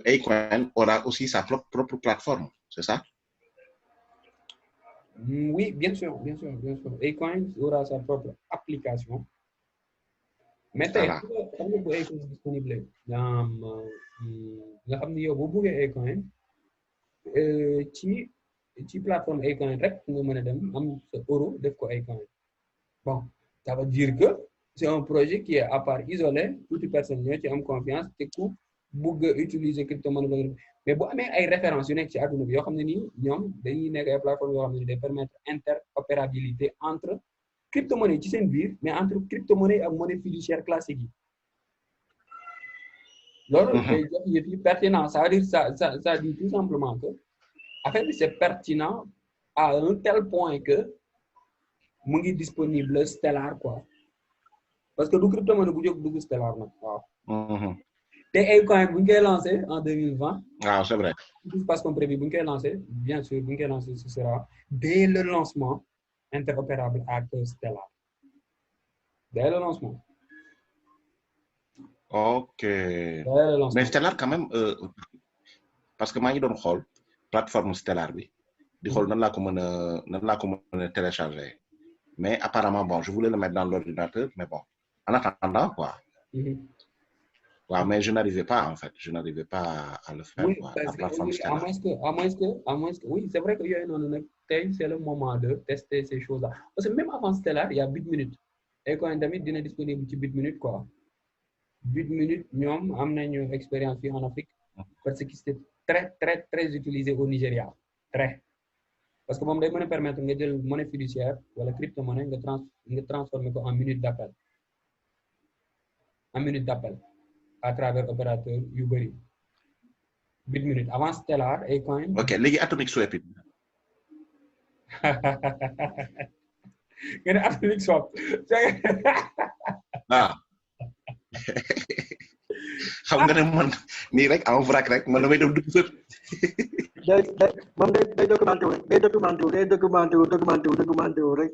Acoin aura aussi sa propre plateforme, c'est ça? Oui, bien sûr. Acoin aura sa propre application. Mais tey xam nga bu Acoin disponible nga xam ni yow boo buggee Acoin ci plateforme Acoin rek nga mën a dem am sa euro def ko Acoin bon ça veut dire que c'est un projet qui est à part isolé toute personne ñoo ci am confiance te ku bugg a utiliser crypto-monnaie mais bu amee ay références yu nekk ci àdduna bi yoo xam ne nii ñoom dañuy nekk ay plateforme yoo xam ne day permettre interopérabilité entre crypto-monnaie ci seen biir mais entre crypto-monnaie ak monnaie fiduciaire classique yi loolu day jox yëf yi pertinent ça veut dire ça dit tout simplement que affaire bi c'est pertinent à un tel point que mu ngi disponible Stellar quoi parce que du crypto-monnaie bu jóg dugg Stellar nag waaw te Acoin bu ñu koy lancé en 2020 waaw c'est vrai tout se passe comme prévu bu ñu koy lancé bien sûr bu ñu koy lancé ce sera dès le lancement interopérable avec Stellar dès le lancement. Ok. Mais Stellar quand même parce que maa ngi doon xool plateforme Stellar bi di xool nan laa ko mën a télécharger mais apparemment bon je voulais le mettre dans l'ordinateur mais bon en attendant quoi. Ouais, mais je n'arrivais pas en fait à le faire. Oui, quoi, parce la plateforme que, Stellar. à moins que oui c'est vrai que yooyu noonu nag c'est le moment de tester ces choses-là parce que même avant Stellar il y a BitMinute Acoin tamit dina disponible ci BitMinute quoi BitMinute ñoom am nañu expérience fii en Afrique parce que c'est très utilisé au Nigeria très parce que moom day mën a permettre nga jël monnaie fiduciaire wala crypto-monnaie nga transformer ko en minute d'appel à travers opérateur yu bëri BitMinute avant Stellar Acoin. Ok léegi Atomic Swap it. nga ne atomic swap ah xam nga ne man nii rek en vrac rek man damay dem dugg fépp. moom day documenté wu rek.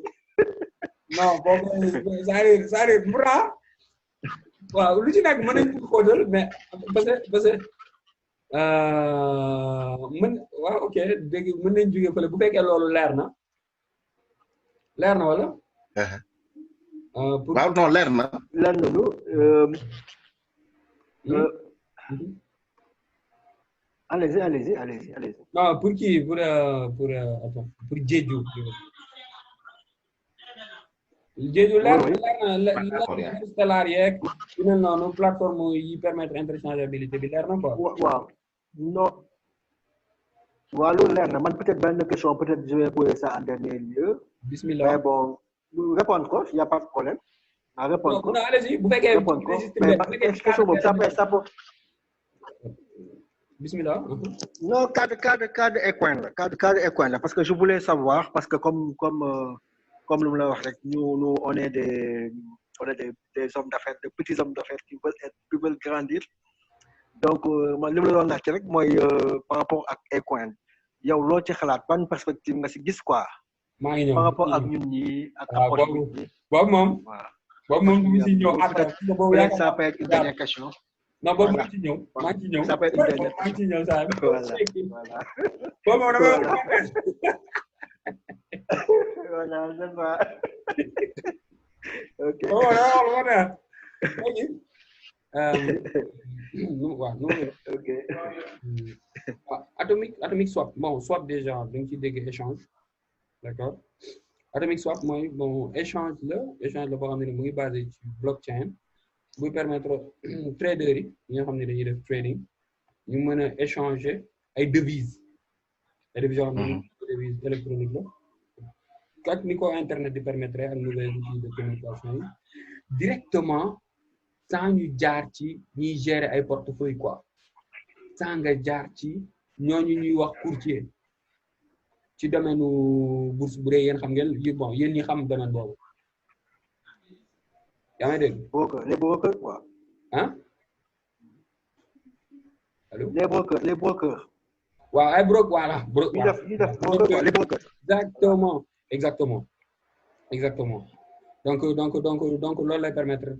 non boobu c'est-à-dire pourtant waaw lu ci nekk mën nañu ko xóotal mais parce que waaw ok dégg mën nañ jógee fële bu fekkee loolu leer na wala. waaw non leer na. leer na lu. allez-y. non pour qui pour Diédhiou. Diédhiou leer na Stellar yeeg yu mel noonu plateforme yi permettre interchangeabilité bi leer na quoi. waaw non. waaw loolu leer na man peut-être benn question peut-être je vais poser ça en dernier lieu. Bismillah. mais bon répondre ko y a pas de problème. répondre ko non allez-y bu fekkee répondre ko mais question boobu ça peut. Bismillah. non cadre Ecoin la cadre Ecoin la parce que je voulais savoir parce que comme lu mu la wax rek nous on est des hommes d'affaires des petits hommes d'affaires qui veulent grandir donc man li mu la doon laajte rek mooy par rapport ak Ecoin yow loo ci xalaat ban perspective nga si gis quoi. maa ngi ñëw par rapport ak ñun ñi ak approche bi. boobu moom. voilà boobu moom ñu si ñëw après. peut-être ça peut être une dernière question. non boobu maa ngi ci ñëw. ça peut être une dernière maa ngi ci ñëw saa voilà boobu moom dama voilà c'est ça. ok ok. atomic swap bon swap déjà da nga ciy dégg échange d'accord atomic swap mooy bon échange la boo xam ne mu ngi basé ci blockchain buy permettre traders yi ñi nga xam ne dañuy def trading ñu mën a échanger ay devises yoo xam ne devise électronique la ak ni ko internet di permettre ak nouvelles outils de communication yi directement sans ñu jaar ci ñuy gérer ay portefeuille quoi sans nga jaar ci ñooñu ñuy wax courtier ci domaine bourse bu dee yéen xam ngeen bon yéen ñi xam domaine boobu yaa may dégg. les brokers quoi. ah allo. les brokers. waaw ay voilà. ñu def les brokers. exactement donc loolu lay permettre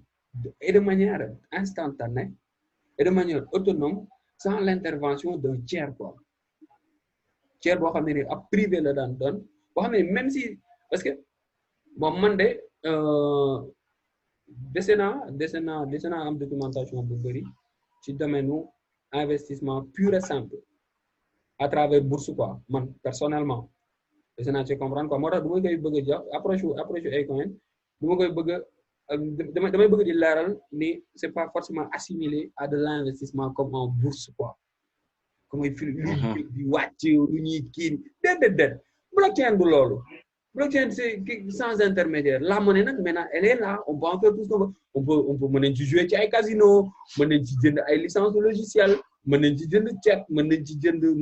et de manière instantanée et de manière autonome sans l'intervention d'un tiers quoi tiers boo xam ne ni ab privé la daan doon boo xam ne même si parce que bon man de dese naa am documentation bu bëri ci domaine u investissement pur et simple à travers bourse quoi man personnellement dese naa ci comprendre quoi moo tax du ma koy bëgg a jox approche Ecoin du ma koy bëgg a damay bëgg di leeral ni c'est pas forcément assimilé à de l'investissement comme en bourse quoi comme ay fil di wàcc lu ñuy kii déedéet blockchain du loolu blockchain c'est sans intermédiaire la monnaie nag maintenant elle est là on peut en faire tout ce qu'on veut on peut mën nañ ci jouer ci ay casino mën nañ ci jënd ay licence de logiciel mën nañ ci jënd ceeb mën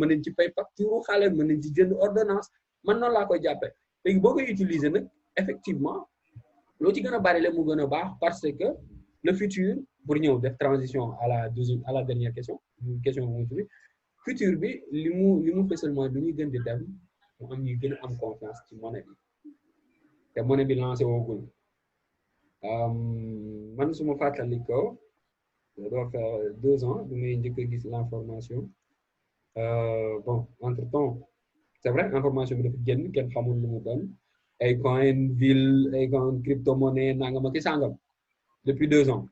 nañ ci fay facture xale mën nañ ci jënd ordonnance man noonu laa koy jàppee léegi boo koy utiliser nag effectivement loo ci gën a bari la mu gën a baax parce que le futur pour ñëw def transition à la dernière question bi futur bi li mu fësal mooy lu ñuy gën di dem mu am ñuy gën a am confiance ci monnaie bi te monnaie bi lancé woogul man suma fàttali ko ça doit faire 2 ans bi may njëkk a gis l'information bon entre temps c'est vrai information bi dafa génn kenn xamul lu mu doon ay coin ville ay coin crypto-monnaie nangam ak sangam depuis 2 ans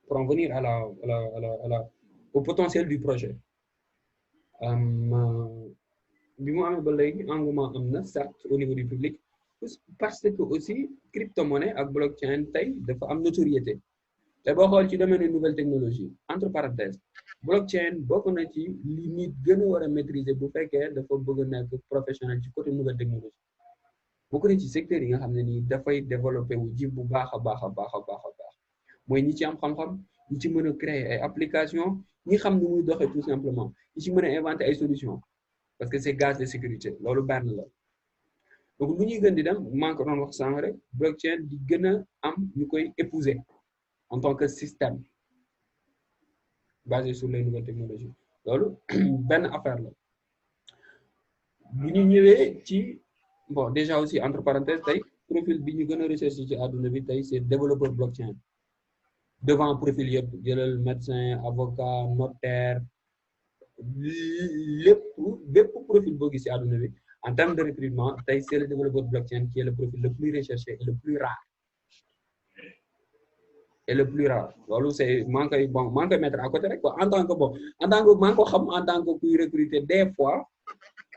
pour en venir au potentiel du projet bi mu amee ba léegi engouement am na certes au niveau du public parce que aussi crypto-monnaie ak blockchain tey dafa am notoriété te boo xool ci domaine nouvelle technologie entre parenthèses blockchain bokk na ci li nit gën a war a maîtriser bu fekkee dafa bëgg a nekk professionnel ci côté nouvelle technologie bokk na ci secteur yi nga xam ne nii dafay développé wu ji bu baax a baax mooy ñi ci am xam-xam ñi ci mën a créer ay application ñi xam ni muy doxee tout simplement ñi ci mën a inventer ay solutions parce que c'est gage de sécurité loolu benn la donc lu ñuy gën di dem maa ko doon wax sànq rek blockchain di gën a am ñu koy épouser en tant que système basé sur les nouvelles technologies loolu benn affaire la bu ñu ñëwee ci bon déjà aussi entre parenthèses tey profil bi ñu gën a recherché ci àdduna bi tey c'est développeur blockchain devant profil yëpp jëlal médecin avocat notaire bépp profil boo gis ci àdduna bi en termes de recrutement tey c'est le développeur blockchain qui est le profil le plus recherché et le plus rare loolu c'est maa ngi koy mettre à côté rek quoi en tant que maa ngi ko xam en tant que kuy recruter des fois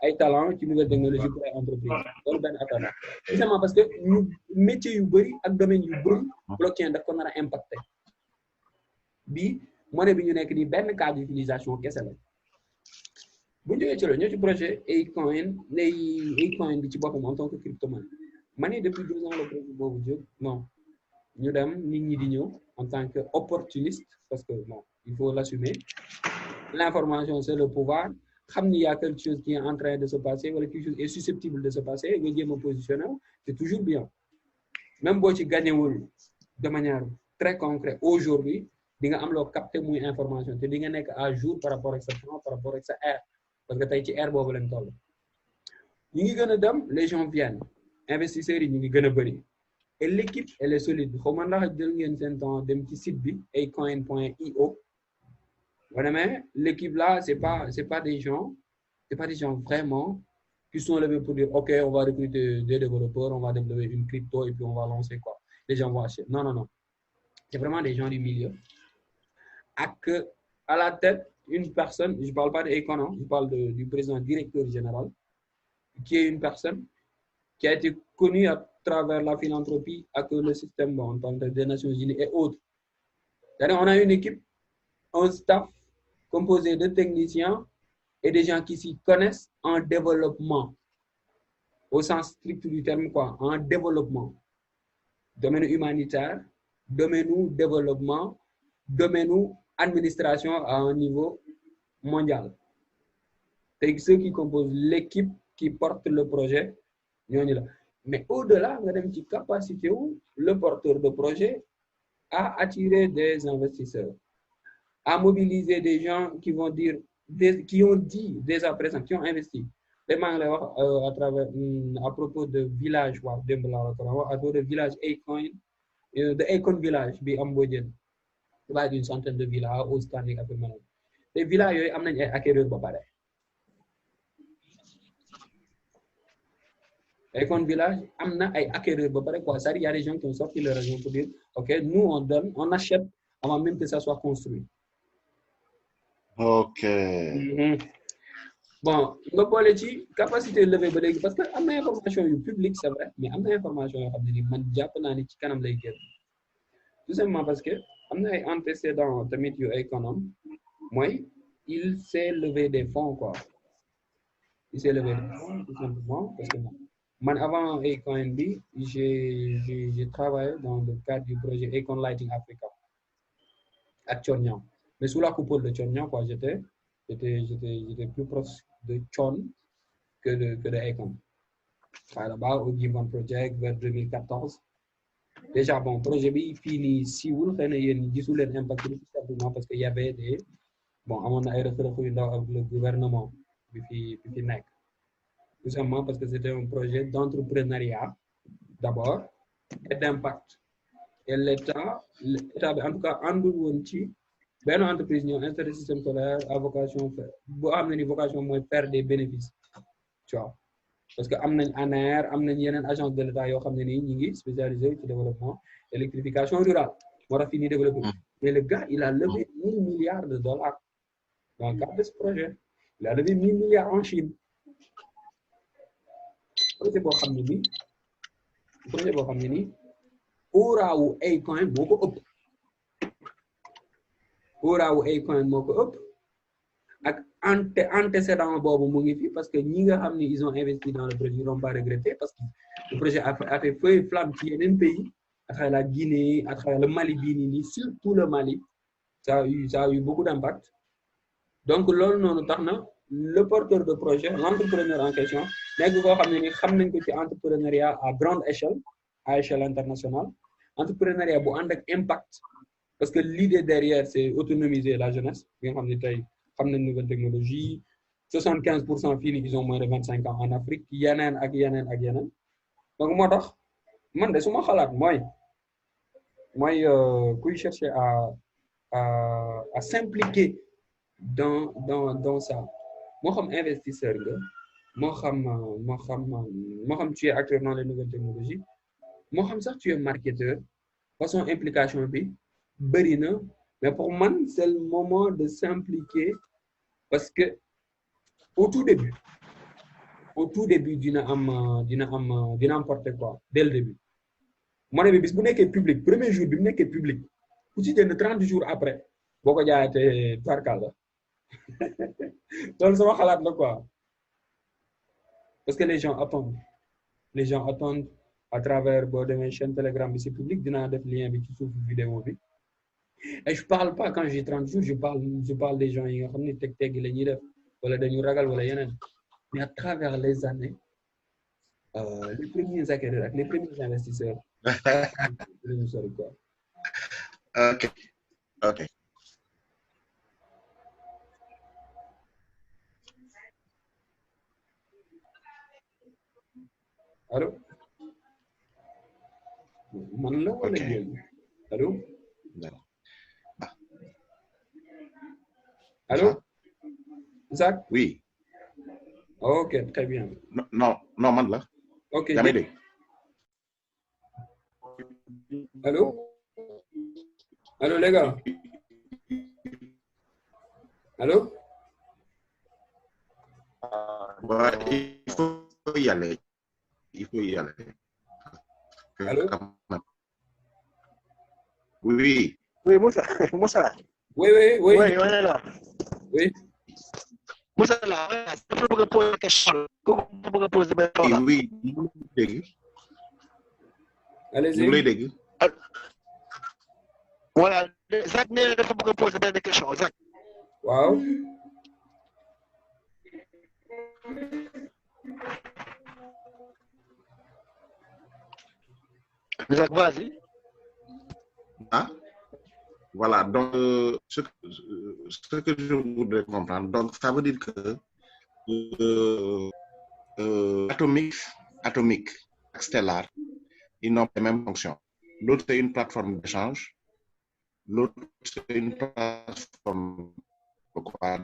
ay talent ci nouvelle technologie pour ay entreprise loolu benn affaire la justement parce que ñu métier yu bëri ak domaine yu bëri blockchain daf ko nar a impacté bi monnaie bi ñu nekk nii benn cas d'utilisation kese la bu ñu jógee ci loolu ñëw ci projet Acoin bi ci boppam en tant que cryptomonnaie man depuis 2 ans le projet boobu jóg non ñu dem nit ñi di ñëw en tant que opportuniste parce que bon il faut l'assumer l'information c'est le pouvoir xam ni y a quelque chose qui est en train de se passer wala quelque chose est susceptible de se passer nga jéem a positionner c'est toujours bien même boo ci gagnewul de manière très concrète aujourd'hui di nga am loo capter muy information te di nga nekk à jour par rapport ak sa temps par rapport ak sa ère parce que tey ci ère boobu lañ toll ñu ngi gën a dem les gens viennent investisseurs yi ñu ngi gën a bëri et l'équipe elle est solide xaw ma ndax jël ngeen seen temps dem ci site bi acoin.io mais l'équipe là c'est pas des gens vraiment qui sont levés pour dire ok on va recruter des développeurs on va développer une crypto et puis on va lancer quoi les gens vont acheter non c'est vraiment des gens du milieu ak à la tête une personne je parle pas de Acoin je parle du président directeur général qui est une personne qui a été connue à travers la philanthropie avec le système des Nations Unies et autres. C'est-à-dire, on a une équipe, un staff composé de techniciens et des gens qui s'y connaissent en développement, au sens strict du terme, quoi, en développement. Domaine humanitaire, domaine développement, domaine administration à un niveau mondial. C'est ceux qui composent l'équipe qui porte le projet. Mais au-delà, on a une capacité où le porteur de projet à attirer des investisseurs, à mobiliser des gens qui vont dire, qui ont dit dès à présent, qui ont investi. À propos de village, à propos de village Acoin, de Acoin village, bi Ambodien, il y a une centaine de villas au standing à peu près. Les villas, ils ont des acquéreurs pour parler. Acoin village, il y a des acquéreurs pour parler. Il y a des gens qui ont sorti leur région pour dire, ok, nous on donne, on achète avant même que ça soit construit. Ok. Bon, nga boole ci capacité levée ba léegi parce que am na information yu publique c'est vrai mais am na information yoo xam ne ni man jàpp naa ni ci kanam lay génn tout simplement parce que am na ay antécédents tamit yu économe mooy il s'est levé des fonds quoi il s'est levé des fonds tout simplement parce que man avant Acoin bi j'ai travaillé dans le cadre du projet Acoin Lighting Africa ak Thione mais sous la coupole de Thione quoi j'étais plus proche de Thione que de Acoin. Là-bas au Given Project vers 2014 déjà bon projet bi fii nii siiwul xëy na yéen gisul leen impact bi tout simplement parce que y avait des bon amoon na ay rëq-rëq yu ndaw avec le gouvernement bi fi nekk tout simplement parce que c'était un projet d'entrepreneuriat d'abord et d'impact et l'état bi en tout cas àndul woon ci benn entreprise ñoo installé système solaire à vocation boo xam ne ni vocation mooy faire des bénéfices tu vois parce que am nañ ANER am nañ yeneen agence de l'État yoo xam ne nii ñi ngi spécialisé ci développement électrification rurale moo tax fii nii développé mais le gars il a levé 1000 milliards de dollars dans le cadre de ce projet il a levé 1000 milliards en Chine projet boo xam ne nii oraawu Acoin moo ko ëpp oraawu Acoin moo ko ëpp ak antécédent boobu mu ngi fi parce que ñi nga xam ne ils ont investi dans le projet ils n'ont pas regretté parce que le projet a fait feu et flamme ci yeneen pays à travers la Guinée à travers le Mali bii nii surtout le Mali ça a eu beaucoup d'impact donc loolu noonu tax na le porteur de projet l'entrepreneur en question nekk koo xam ne ni xam nañ ko ci entrepreneuriat à grande échelle à échelle internationale entrepreneuriat bu ànd ak impact parce que l'idée derrière c'est autonomiser la jeunesse bi nga xam ne tey xam nañ nouvelle technologie 75% fii nii ils ont moins de 25 ans en Afrique yeneen ak yeneen ak yeneen donc moo tax man de su ma xalaat mooy kuy chercher à s'impliquer dans ça moo xam investisseur nga moo xam tu es acteur dans les nouvelles technologies moo xam sax tu es marketeur façon implication bi bëri na mais pour man c'est le moment de s'impliquer parce que au tout début dina importer quoi dès le début monnaie bi bis bu nekkee public premier jour bi mu nekkee public ku ci jënd 30 jours après boo ko jaayatee tarkal la loolu sama xalaat la quoi parce que les gens attendent à travers boo demee chaîne Telegram bi c'est public dinaa def lien bi ci suuf vidéo bi et je parle pas quand j'ai 30 jours je parle des gens yi nga xam ne teg la ñuy def wala dañu ragal wala yeneen mais à travers les années les premiers acquéreurs ak les premiers investisseurs dañu sori quoi. Ok. Allô? Man la wala yéen? Allô? Allô? Isaac? Oui. Ok, très bien. Non, man la. Ok. Yaa may dégg. Allô? Allô les gars? Allô? Il faut y aller. Allô? Oui. Oui, Moussa. Oui. Oui, on est là. Oui. Moussa là, je peux vous poser une question. Comment vous pouvez poser une question? Oui, dégg. Allez-y. Ñu lay dégg. Voilà, Zach nee na dafa bëgg a poser benn question, Zach. Waaw. Zach, vas-y. Ah, voilà, donc ce que je voudrais comprendre, donc ça veut dire que Atomique ak Stellar, ils n'ont pas les mêmes fonctions. L'autre, c'est une plateforme d'échange. L'autre, c'est une plateforme quoi?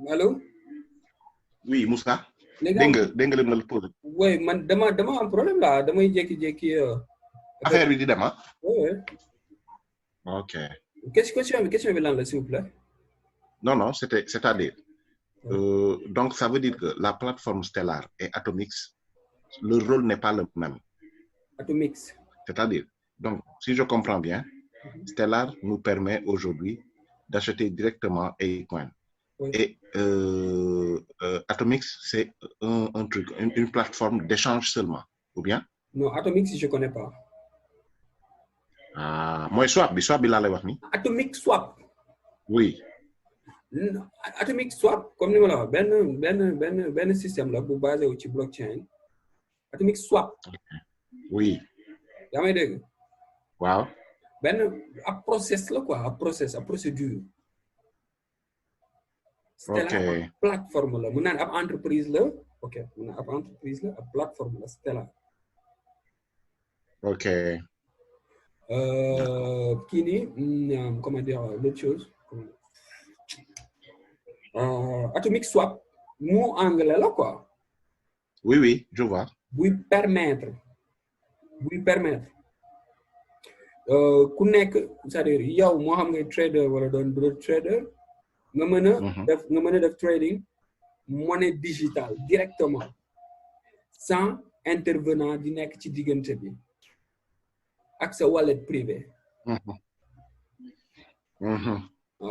Allô? Oui, Moussa. Les gars, dégg nga lim la posé. oui, man dama am problème là, damay jékki-jékki. Affaire bi di dem ah. Oui. Ok. Question bi lan la s'il vous plaît? Non, c'est-à-dire. Donc, ça veut dire que la plateforme Stellar et Atomix, le rôle n'est pas le même. Atomix. C'est-à-dire, donc, si je comprends bien, Stellar nous permet aujourd'hui d'acheter directement Acoin. Oui. Et Atomix, c'est un truc, une plateforme d'échange seulement, ou bien? Non, Atomix, je ne connais pas. Ah, moi, swap bi laa lay wax ni. Atomic Swap. Oui. Atomic Swap, comme ni ma la wax benn système la bu basé wu ci blockchain. Atomic Swap. Oui. Yaa may dégg. Waaw. ab process la quoi, ab procédure. Stellar ab plateforme la mu naan ab entreprise la. Ok, mu naan ab entreprise la, ab plateforme la Stellar. Ok. Kii nii comment dire l'autre chose. Atomic Swap mot anglais la quoi. Oui, je vois. buy permettre ku nekk c'est-à-dire yow moo xam ngay trader wala doon trader nga mën a def trading monnaie digitale directement sans intervenant di nekk ci diggante bi ak sa wallet privé.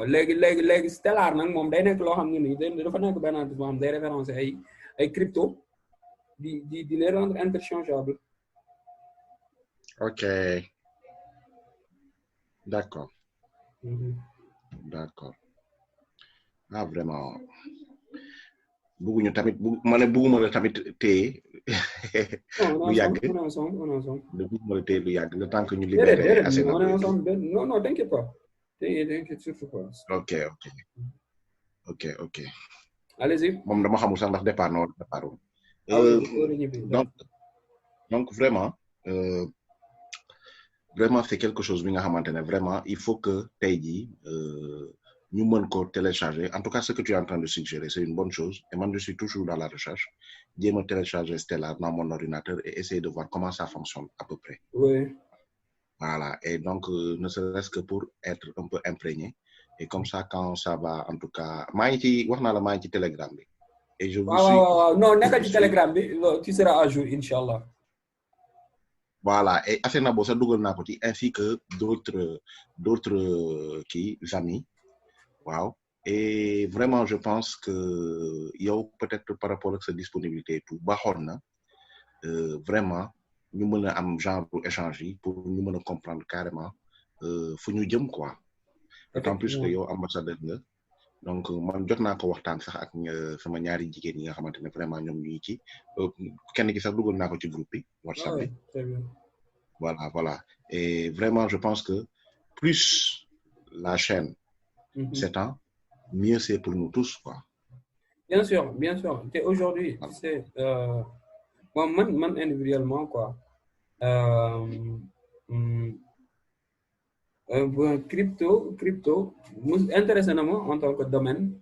léegi Stellar nag moom day nekk loo xam ne nii dafa nekk benn entreprise boo xam day référencé ay crypto di les rendre interchangeable. Ok. D'accord. D'accord. ah vraiment bëgguñu tamit ma ne bëgguma la tamit téye lu yàgg on est ensemble. bëgguma la téye lu yàgg le temps que ñu libéré Asena. On est ensemble. Non, t'inquiète pas. T'inquiète surtout pas. ok. Allez-y. moom dama xamul sax ndax départ na wala départ wu. donc vraiment c'est quelque chose bi nga xamante ne vraiment il faut que tey jii ñu mën ko télécharger en tout cas ce que tu es en train de suggérer c'est une bonne chose et moi je suis toujours dans la recherche jéem a télécharger Stellar dans mon ordinateur et essayer de voir comment ça fonctionne à peu près. Oui. Voilà et donc ne serait-ce que pour être un peu imprégné et comme ça quand ça va en tout cas maa ngi ci wax naa la maa ngi ci Telegram bi. et je vous suis non nekkal ci Telegram bi tu seras à jour inchallah. Voilà et Asena boo sax dugal naa ko ci ainsi que d'autres amis waaw et vraiment je pense que yow peut-être par rapport ak sa disponibilité et tout baaxoon na vraiment ñu mën a am genre échange yi pour ñu mën a comprendre carrément fu ñu jëm quoi. D'autant plus que yow ambassadeur nga donc man jot naa ko waxtaan sax ak sama ñaari jigéen yi nga xamante ne vraiment ñoom ñu ngi ci kenn ki sax dugal naa ko ci groupe bi WhatsApp bi. Très bien. Voilà et vraiment je pense que plus la chaîne s'étend mieux c'est pour nous tous quoi. Bien sûr te aujourd'hui tu sais man individuellement quoi crypto mu intéressé na ma en tant que domaine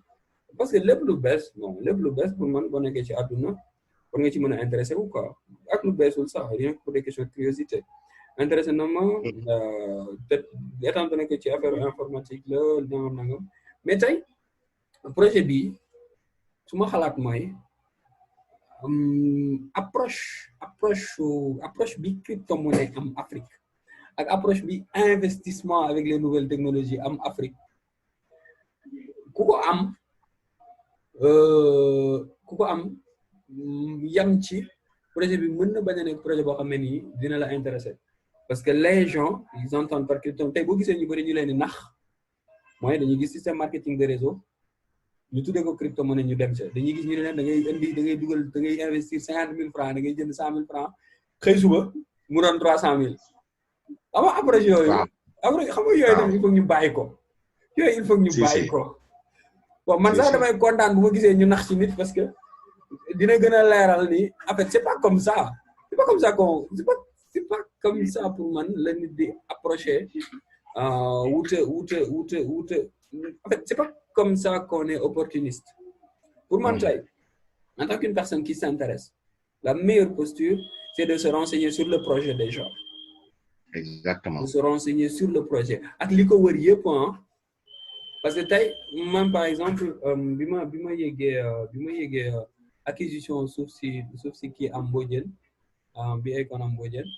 parce que lépp lu bees pour man boo nekkee ci àdduna war nga ci mën a intéressé wu quoi ak lu beesul sax rien que pour des questions de curiosité intéressé na ma peut-être étant donné que ci affaire informatique la nangam mais tey projet bi su ma xalaat mooy approche bi crypto-monnaie am Afrique ak approche bi investissement avec les nouvelles technologies am Afrique ku ko am yam ci projet bi mën na bañ a nekk projet boo xam ne nii dina la intéresser parce que les gens ils entendent par crypto tey boo gisee ñu bëri ñu leen di nax mooy dañuy gis système marketing de réseau ñu tuddee ko crypto-monnaie ñu dem ca dañuy gis ñu ne leen da ngay dugal da ngay investir 50,000 francs da ngay jënd 100,000 francs xëy suba mu doon 300,000 ama approche yooyu après xam nga yooyu tamit il faut ñu bàyyi ko bon man sax damay kontaan bu ma gisee ñu nax ci nit parce que dina gën a leeral ni en fait c'est pas comme ça pour man la nit di approcher wuute en fait c'est pas comme ça qu'on est opportuniste pour man tey en tant qu'une personne qui s'intéresse la meilleure posture c'est de se renseigner sur le projet déjà. Exactement. De se renseigner sur le projet ak li ko wër yëpp parce que tey man par exemple bi ma yéegee acquisition suuf si kii am Mbodiène bi Akon am Mbodiène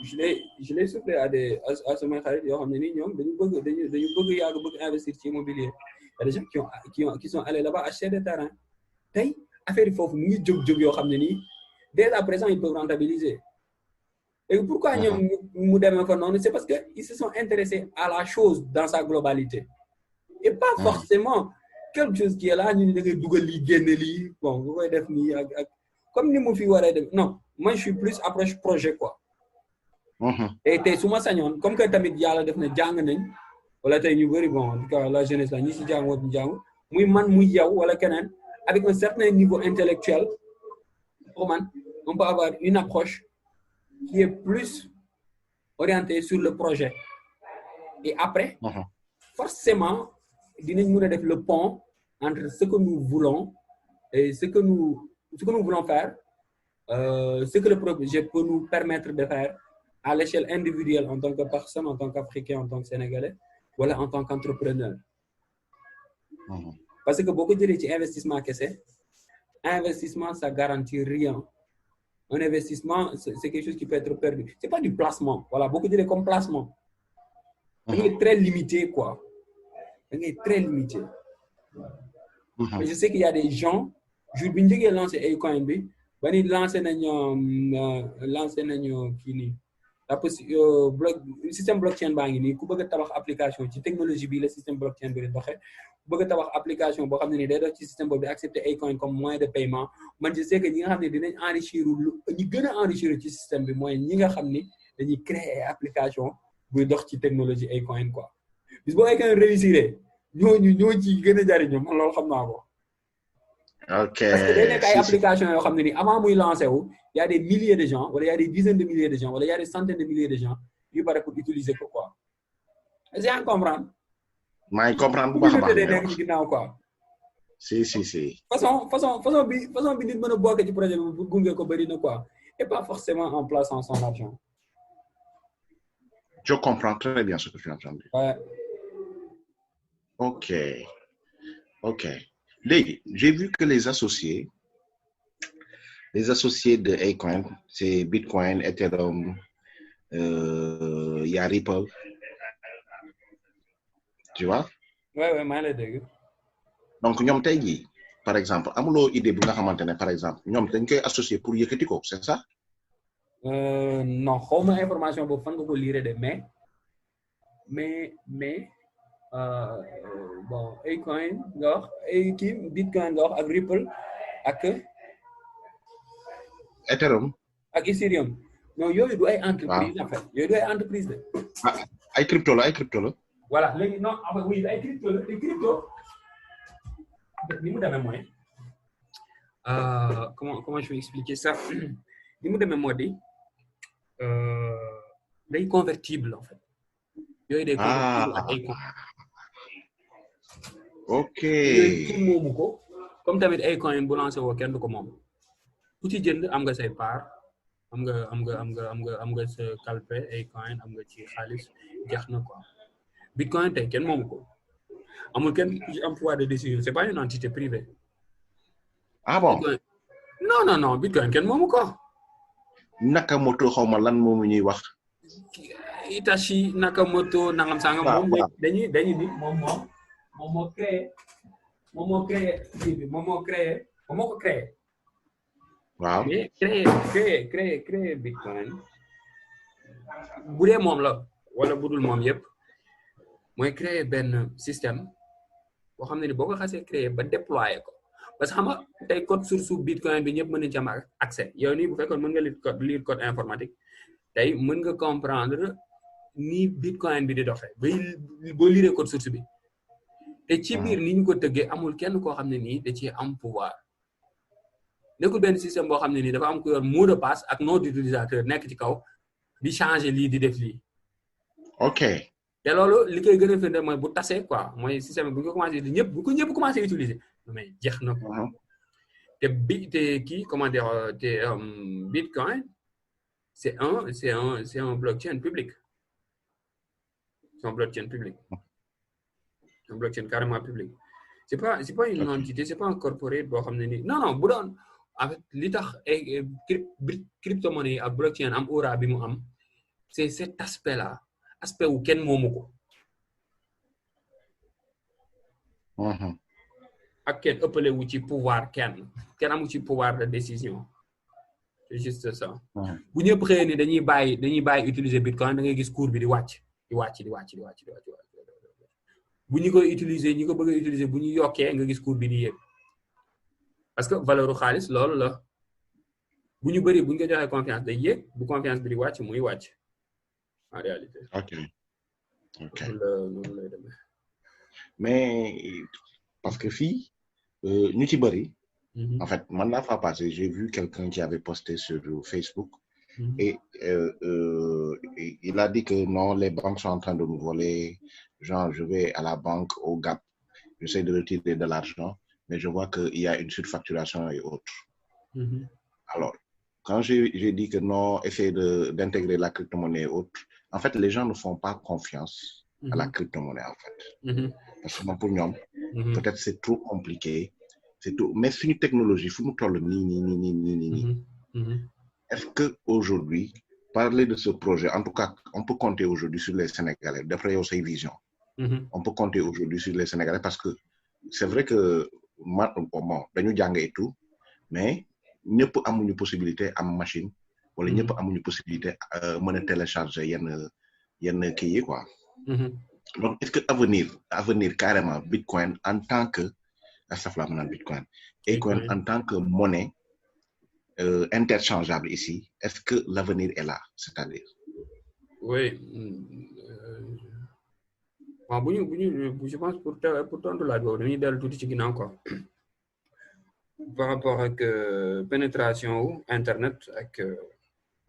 je l'ai soufflé à samay xarit yoo xam ne nii ñoom dañu bëgg investir ci immobilier y a des gens qui sont allés là-bas acheter des terrains tey affaire yi foofu mu ngi jóg yoo xam ne nii dès à présent ils peuvent rentabiliser. Et pourquoi ñoom mu demee ko noonu c'est parce que ils se sont intéressés à la chose dans sa globalité et pas forcément quelque chose qui est là ñu da ngay dugal lii génne lii bon nga koy def nii ak comme ni mu fi waree def non moi je suis plus approche projet quoi. et tey su ma sañoon comme que tamit yàlla def na jàng nañ wala tey ñu bëri bon en tout cas la jeunesse la ñi si jàng wala ñu jàng muy man muy yow wala keneen avec un certain niveau intellectuel pour man on peut avoir une approche qui est plus orienté sur le projet et après forcément dinañ mën a def le pont entre ce que nous voulons et ce que nous voulons faire ce que le projet peut nous permettre de faire à l'échelle individuelle en tant que personne en tant qu'Africain en tant que Sénégalais wala en tant qu'entrepreneur parce que boo ko jëlee ci investissement kese investissement ça garantit rien. Un investissement, c'est quelque chose qui peut être perdu. C'est pas du placement. Voilà, beaucoup de comme placement. On est très limité, quoi. On est très limité. Mais je sais qu'il y a des gens, je vais lancer Acoin, ben ils lancent kini système blockchain baa ngi nii ku bëgg a tabax application ci technologie bi la système blockchain bi di doxee ku bëgg a tabax application boo xam ne ni day dox ci système boobu di accepter Acoin comme moyen de paiement man je sais que ñi nga xam ne dinañ enrichir ñi gën a enrichir ci système bi mooy ñi nga xam ni dañuy créer application buy dox ci technologie Acoin quoi bis boo Acoin réussir ñoo ci gën a jariñu man loolu xam naa ko. ok parce que day nekk ay application yoo xam ne ni avant muy lancé wu y a des milliers de gens wala y a des dizaines de milliers de gens wala y a des centaines de milliers de gens yu pare pour utiliser ko quoi est-ce que yaa ngi comprendre. maa ngi comprendre bu baax a baax day nekk ci ginnaaw quoi. si. façon bi nit mën a bokk ci projet bi pour gunge ko bëri na quoi et pas forcément en plaçant son argent. Je comprends très bien ce que tu as entendu. Ouais. Ok. Léegi, j'ai vu que les associés de Acoin, c'est Bitcoin, Ethereum, y a Ripple. Tu vois? Ouais, maa ngi lay dégg. Donc ñoom tey jii par exemple amuloo idée bu nga xamante ne par exemple ñoom dañ koy associer pour yëkkati ko c'est ça? Non xawma information boobu fan nga ko lire de mais bon Acoin nga wax kii Bitcoin nga wax ak Ripple ak Ethereum ak Ethereum non yooyu du ay entreprise en fait yooyu du ay entreprise de. ay crypto la. voilà léegi non en fait oui ay crypto la te crypto ni mu demee mooy comment je vais expliquer ça ni mu demee moo di day convertible en fait yooyu day convertible ak ay ok yooyu moomu ko comme tamit Acoin bu lancé woo kenn du ko moom ku ci jënd am nga say part am nga sa calpe Acoin am nga ci xaalis jeex na quoi Bitcoin tey kenn moomu ko amul kenn ku ci am pouvoir de décision c'est pas une entité privée. Ah bon? Bitcoin. Non Bitcoin kenn moomu ko. Nakamoto xaw ma lan moomu ñuy wax. Hitoshi Nakamoto nangam sangam moom dañuy nit moom moo créé waaw mais créé Bitcoin bu dee moom la wala budul moom yëpp mooy créer benn système boo xam ne ni boo ko xasee créer ba déployer ko parce que xam nga tey code source Bitcoin bi ñëpp mën nañu ci am accès yow nii bu fekkoon mën nga lire code informatique tey mën nga comprendre ni Bitcoin bi di doxee boo lire code source bi te ci biir ni ñu ko tëggee amul kenn koo xam ne nii da ci am pouvoir nekkul benn système boo xam ne nii dafa am ku yor mot de passe ak nom d'utilisateur nekk ci kaw di changer lii di def lii. ok. te loolu li koy gën a firnde mooy bu tasee quoi mooy système bu ñu ko commencé bu ko ñëpp commencé utiliser mais jeex na ko. te kii comment dire Bitcoin c'est un blockchain public. C'est un blockchain public. Un blockchain carrément public. C'est pas une entité, c'est pas un corporate boo xam ne nii non bu doon en fait li tax crypto-monnaie ak blockchain am aura bi mu am c'est cet aspect-là aspect wu kenn moomu ko. ak kenn ëppale wu ci pouvoir kenn amu ci pouvoir de décision. C'est juste ça. bu ñëpp xëyee ni dañuy bàyyi utiliser Bitcoin da ngay gis cours bi di wàcc. bu ñu koy utiliser ñi ko bëgg a utiliser bu ñu yokkee nga gis cours bi di yéeg parce que valeur u xaalis loolu la bu ñu bëri bu ñu ko joxee confiance day yéeg bu confiance bi di wàcc muy wàcc en réalité. ok. loolu lay demee. mais parce que fii ñu ci bëri. En fait man la fois passée j'ai vu quelqu'un qui avait posté sur Facebook. Et il a dit que non, les banques sont en train de nous voler. Genre, je vais à la banque, au Gap, j'essaie de retirer de l'argent, mais je vois qu'il y a une surfacturation et autres. Alors, quand j'ai dit que non, essayer d'intégrer la crypto-monnaie et autres, en fait, les gens ne font pas confiance à la crypto-monnaie, en fait. Parce que pour nous, peut-être c'est trop compliqué. C'est tout. Mais c'est une technologie, il faut nous toller Est-ce qu'aujourd'hui, parler de ce projet, en tout cas, on peut compter aujourd'hui sur les Sénégalais, d'après aussi vision. On peut compter aujourd'hui sur les Sénégalais parce que c'est vrai que, bon, nous jàng et tout, mais nous avons une possibilité à machine wala ñëpp amuñu possibilité mën a télécharger yenn kii yi quoi. Donc est-ce que avenir carrément Bitcoin en tant que astafurlah maanaam Bitcoin Acoin en tant que monnaie interchangeable ici, est-ce que l'avenir est là, c'est-à-dire? Oui. Je pense pour tontu laaj boobu dañuy dellu tuuti ci ginnaaw quoi par rapport ak pénétration wu internet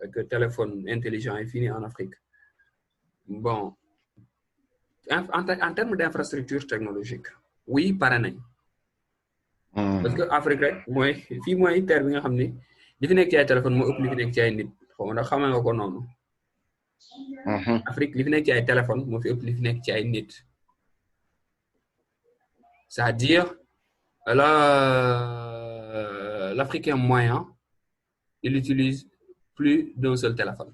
ak téléphone intelligent yi fii nii en Afrique. Bon en termes d'infrastructure technologique oui pare nañ. Parce que Afrique rek mooy terre bi nga xam ni li fi nekk ci ay téléphone moo ëpp li fi nekk ci ay nit xaw ma ndax xamee nga ko noonu. Afrique li fi nekk ci ay téléphone moo fi ëpp li fi nekk ci ay nit. C'est-à-dire l'Africain moyen il utilise plus d'un seul téléphone.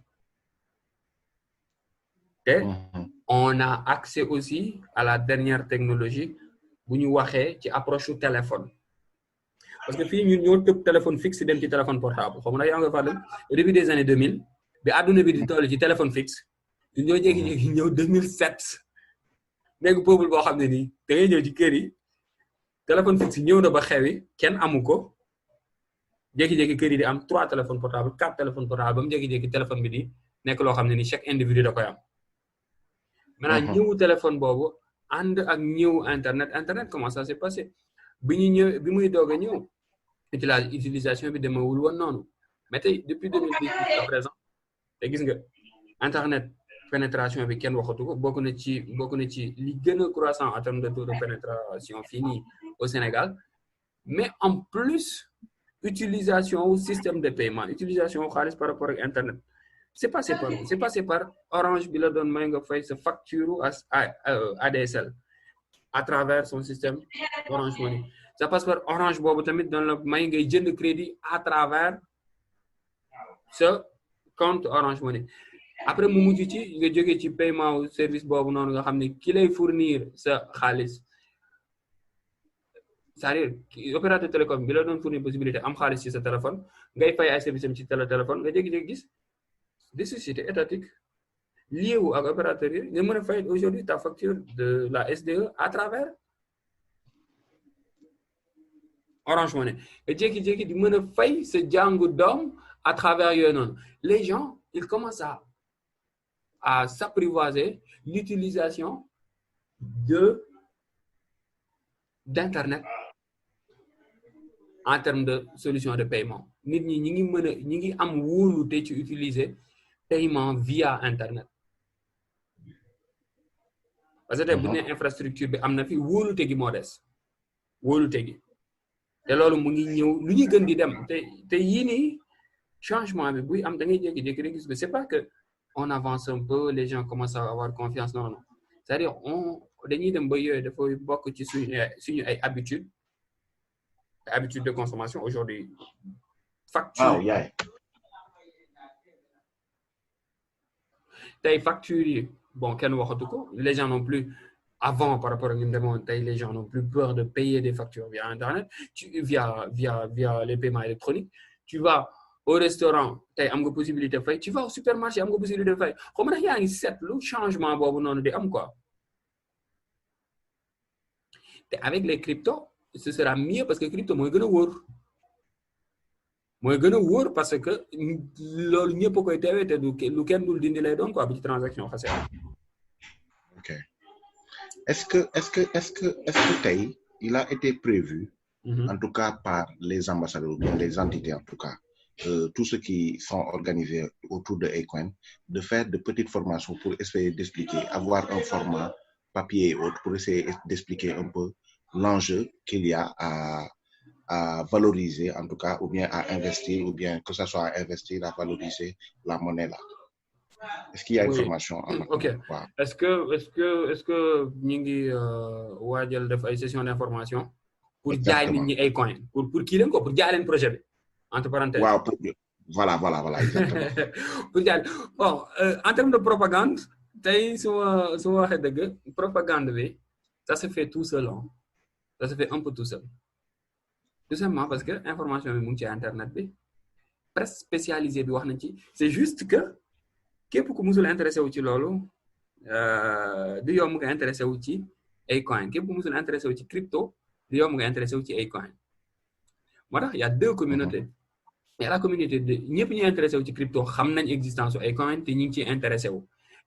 Et on a accès aussi à la dernière technologie bu ñu waxee ci approche su téléphone. Parce que fii ñun ñoo tëb téléphone fixe dem ci téléphone portable xam nga yaa ngi fàttali au début des années 2000 bi àdduna bi di toll ci téléphone fixe ñun ñoo jékki-jékki ñëw 2007 nekk peuple boo xam ne nii da ngay ñëw ci kër yi téléphone fixe ñëw na ba xewi kenn amu ko jékki-jékki kër yi di am 3 téléphones portables 4 téléphones portables ba mu jékki-jékki téléphone bi di nekk loo xam ne ni chaque individu da koy am. Maintenant ñëwu téléphone boobu ànd ak ñëw internet comment ça s'est passé bi muy doog a ñëw utilisation bi demewul woon noonu mais tey depuis 2010 jusqu'à présent te gis nga internet pénétration bi kenn waxatu ko bokk na ci li gën a croissant en termes de taux de pénétration fii nii au Sénégal mais en plus utilisation au système de paiement utilisation xaalis par rapport ak internet c'est passé par Orange bi la doon may nga fay sa facture ADSL à travers son système Orange Money ça passe par Orange boobu tamit doon la may ngay jënd crédit à travers ce compte Orange Money après mu mujj ci nga jógee ci paiement service boobu noonu nga xam ne ki lay fournir sa xaalis c'est-à-dire opérateur télécom bi la doon fournir possibilité am xaalis ci sa téléphone ngay fay ay service am ci téléphone nga jékki-jékki gis des sociétés étatiques liées wu ak opérateurs yi nga mën a fay aujourd'hui ta facture de la SDE à travers Orange Money nga jékki-jékki di mën a fay sa jàngu doom à travers yooyu noonu les gens ils commencent à s'apprivoiser l'utilisation d'internet en termes de solution de paiement nit ñi ñi ngi am wóolute ci utiliser paiement via internet parce que tey bu ne infrastructure bi am na fi wóolute gi moo des wóolute gi te loolu mu ngi ñëw lu ñuy gën di dem te yii nii changement bi buy am da ngay jékki-jékki rek gis que c'est pas que on avance un peu les gens commencent à avoir confiance non c'est-à-dire dañuy dem ba yooyu dafay bokk ci suñu ay habitudes de consommation aujourd'hui facture tey facture yi bon kenn waxatu ko les gens non plus avant par rapport ak ñu demoon tey les gens n'ont plus peur de payer des factures via internet via les paiements électroniques tu vas au restaurant tey am nga possibilité fay tu vas au supermarché am nga possibilité fay xam nga yaa ngi seetlu changement boobu noonu di am quoi te avec les cryptos ce sera mieux parce que crypto mooy gën a wóor parce que loolu ñëpp koy teewee te lu kenn dul dindi lay doon quoi bu ci transaction xasee. Ok est-ce que tey il a été prévu. En tout cas par les ambassadeurs ou bien les entités en tout cas tous ceux qui sont organisés autour de Acoin de faire de petites formations pour essayer d'expliquer avoir un format papier et autres pour essayer d'expliquer un peu l'enjeu qu'il y a à valoriser en tout cas ou bien à investir ou bien que ça soit à investir à valoriser la monnaie là. Est-ce qu'il y a une formation ok wow. Est-ce que ñu ngi waajal def ay session d'information pour jaay nit ñi ay coin pour kii leen ko pour jaay leen projet bi entre parenthèses waaw voilà exactement pour jaay bon en termes de propagande tey su ma waxee dëgg propagande bi ça se fait tout seul ça se fait un peu tout seul tout simplement parce que information bi mu ngi ci internet bi presse spécialisée bi wax nañ ci c'est juste que képp ku musul intéressé wu ci loolu du yomb nga intéressé wu ci ay coin képp ku musul intéressé wu ci crypto du yomb nga intéressé wu ci ay coin moo tax y a deux communautés y a la communauté de ñëpp ñuy intéressé wu ci crypto xam nañ existence ay coin te ñu ngi ciy intéressé wu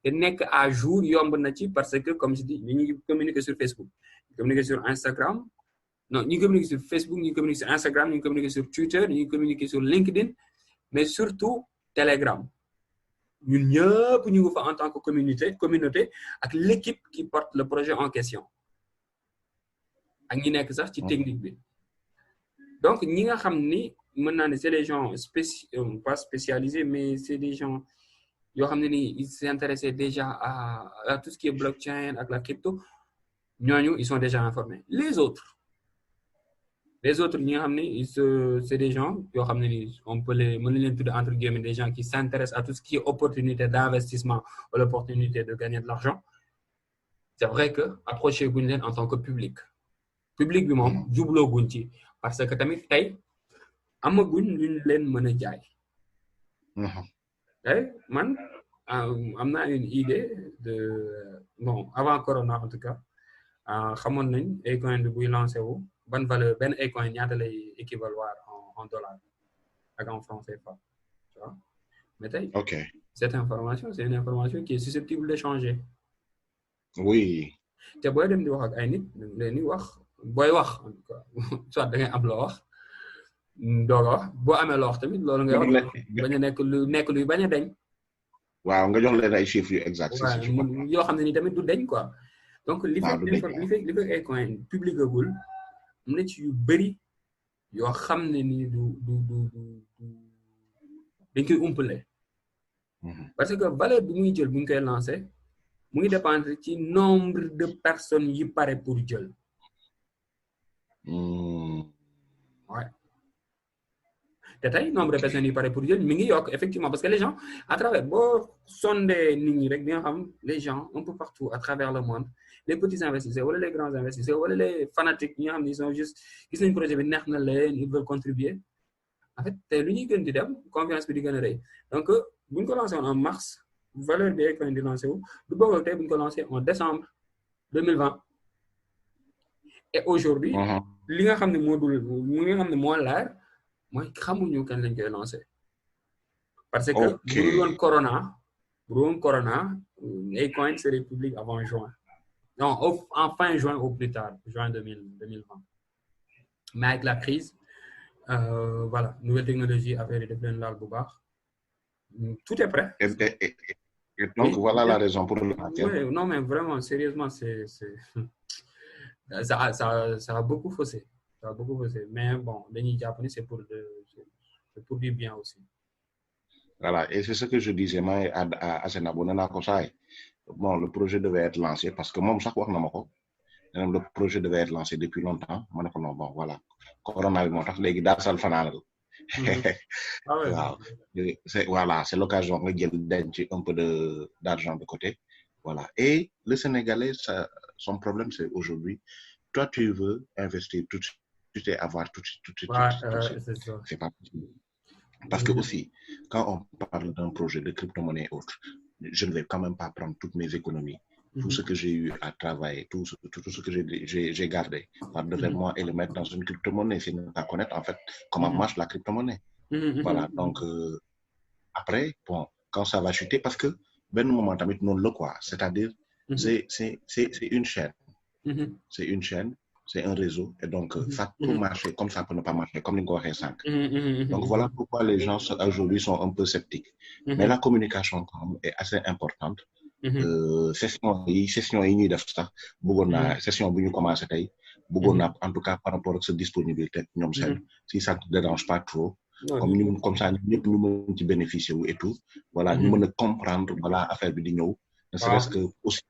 te nekk à jour yomb na ci parce que comme je dis ñu ngi communiquer sur Facebook ñu communiquer sur Instagram non ñu communiquer sur Facebook ñu communiquer sur Instagram ñu communiquer sur Twitter ñu communiquer sur LinkedIn mais surtout Telegram ñun ñëpp ñu ngi fa en tant que communauté ak l'équipe qui porte le projet en question ak ñi nekk sax ci technique bi donc ñi nga xam ni mën naa ne c'est des gens pas spécialisés mais c'est des gens yoo xam ne ni ils s'intéressaient déjà à tout ce qui est blockchain ak la crypto ñooñu ils sont déjà informés les autres ñi nga xam ne c'est des gens yoo xam ne ni on peut les mën leen tudd entre guillemets des gens qui s'intéressent à tout ce qui est opportunité d'investissement ou l'opportunité de gagner de l'argent c'est vrai que approché guñ leen en tant que public bi moom jubloo guñ ci parce que tamit tey amaguñ luñ leen mën a jaay tey man am naa une idée de bon avant Corona en tout cas xamoon nañ Acoin bi buy lancé wu ban valeur benn Acoin ñaata lay équivaloir en dollars ak en francs CFA tu vois mais tey cette information c'est une information qui est susceptible de changer oui te booy dem di wax ak ay nit leen di wax booy wax en tout cas soit da ngay am loo wax dooga wax boo amee loo wax tamit loolu ngay wax bañ a nekk luy bañ a deñ waaw nga jox leen ay chiffres yu exact yoo xam ne ni tamit du deñ quoi donc li fekk ay coin public agul am na ci yu bëri yoo xam ne ni du dañ koy umpale parce que valeur bi muy jël bu ñu koy lancé mu ngi dépendre ci nombre de personnes yi pare pour jël ouais te tey nombre de personnes yi pare pour jël mi ngi yokk effectivement parce que les gens à travers boo sondee nit ñi rek di nga xam les gens un peu partout à travers le monde les petits investisseurs wala les grands investisseurs wala les fanatiques ñi nga xam ne ils sont juste gis nañ projet bi neex na leen ils veulent contribuer en fait tey lu ñuy gën di dem confiance bi di gën a rëy donc bu ñu ko lancé en mars valeur bi Acoin di lancé wu du bokk ak tey bu ñu ko lancé en décembre 2020 et aujourd'hui li nga xam ne moo leer mooy xamuñu kañ lañ koy lancé parce que bu dul woon corona Acoin serait public avant juin non en fin juin au plus tard juin 2020 mais avec la crise voilà nouvelle technologie affaire yi def leen laal bu baax tout est prêt et donc voilà la raison pour laquelle ouais, non mais vraiment sérieusement c'est ça a beaucoup faussé mais bon dañuy jàpp ni c'est pour du bien aussi voilà et c'est ce que je disais moi à Sénabo nee naa ko saay bon le projet devait être lancé parce que moom sax wax na ma ko le projet devait être lancé depuis longtemps ma ne ko non bon voilà corona bi moo tax léegi daal sal fanaanal waaw c'est l'occasion nga jël denc un peu d'argent de côté voilà et le Sénégalais son problème c'est aujourd'hui toi tu veux investir tout de suite et avoir tout de suite c'est pas possible parce que aussi quand on parle d'un projet de crypto-monnaie autre je ne vais quand même pas prendre toutes mes économies tout ce que j'ai eu à travailler tout ce que j'ai gardé par devant moi et le mettre dans une crypto-monnaie c'est ne pas connaître en fait comment marche la crypto-monnaie voilà donc après bon quand ça va chuter parce que ben moment tamit non le quoi c'est-à-dire c'est une chaîne c'est une chaîne c'est un réseau et donc ça peut marcher comme ça peut ne pas marcher comme ni ko waxee sànq donc voilà pourquoi les gens aujourd'hui sont un peu sceptiques mais la communication quand même est assez importante session yi ñuy def sax bëggoon naa session bu ñu commencé tey bëggoon naa en tout cas par rapport ak sa disponibilité ñoom seen si ça te dérange pas trop comme ça ñëpp ñu mën ci bénéficier wu et tout voilà ñu mën a comprendre voilà affaire bi di ñëw ne serait-ce que aussi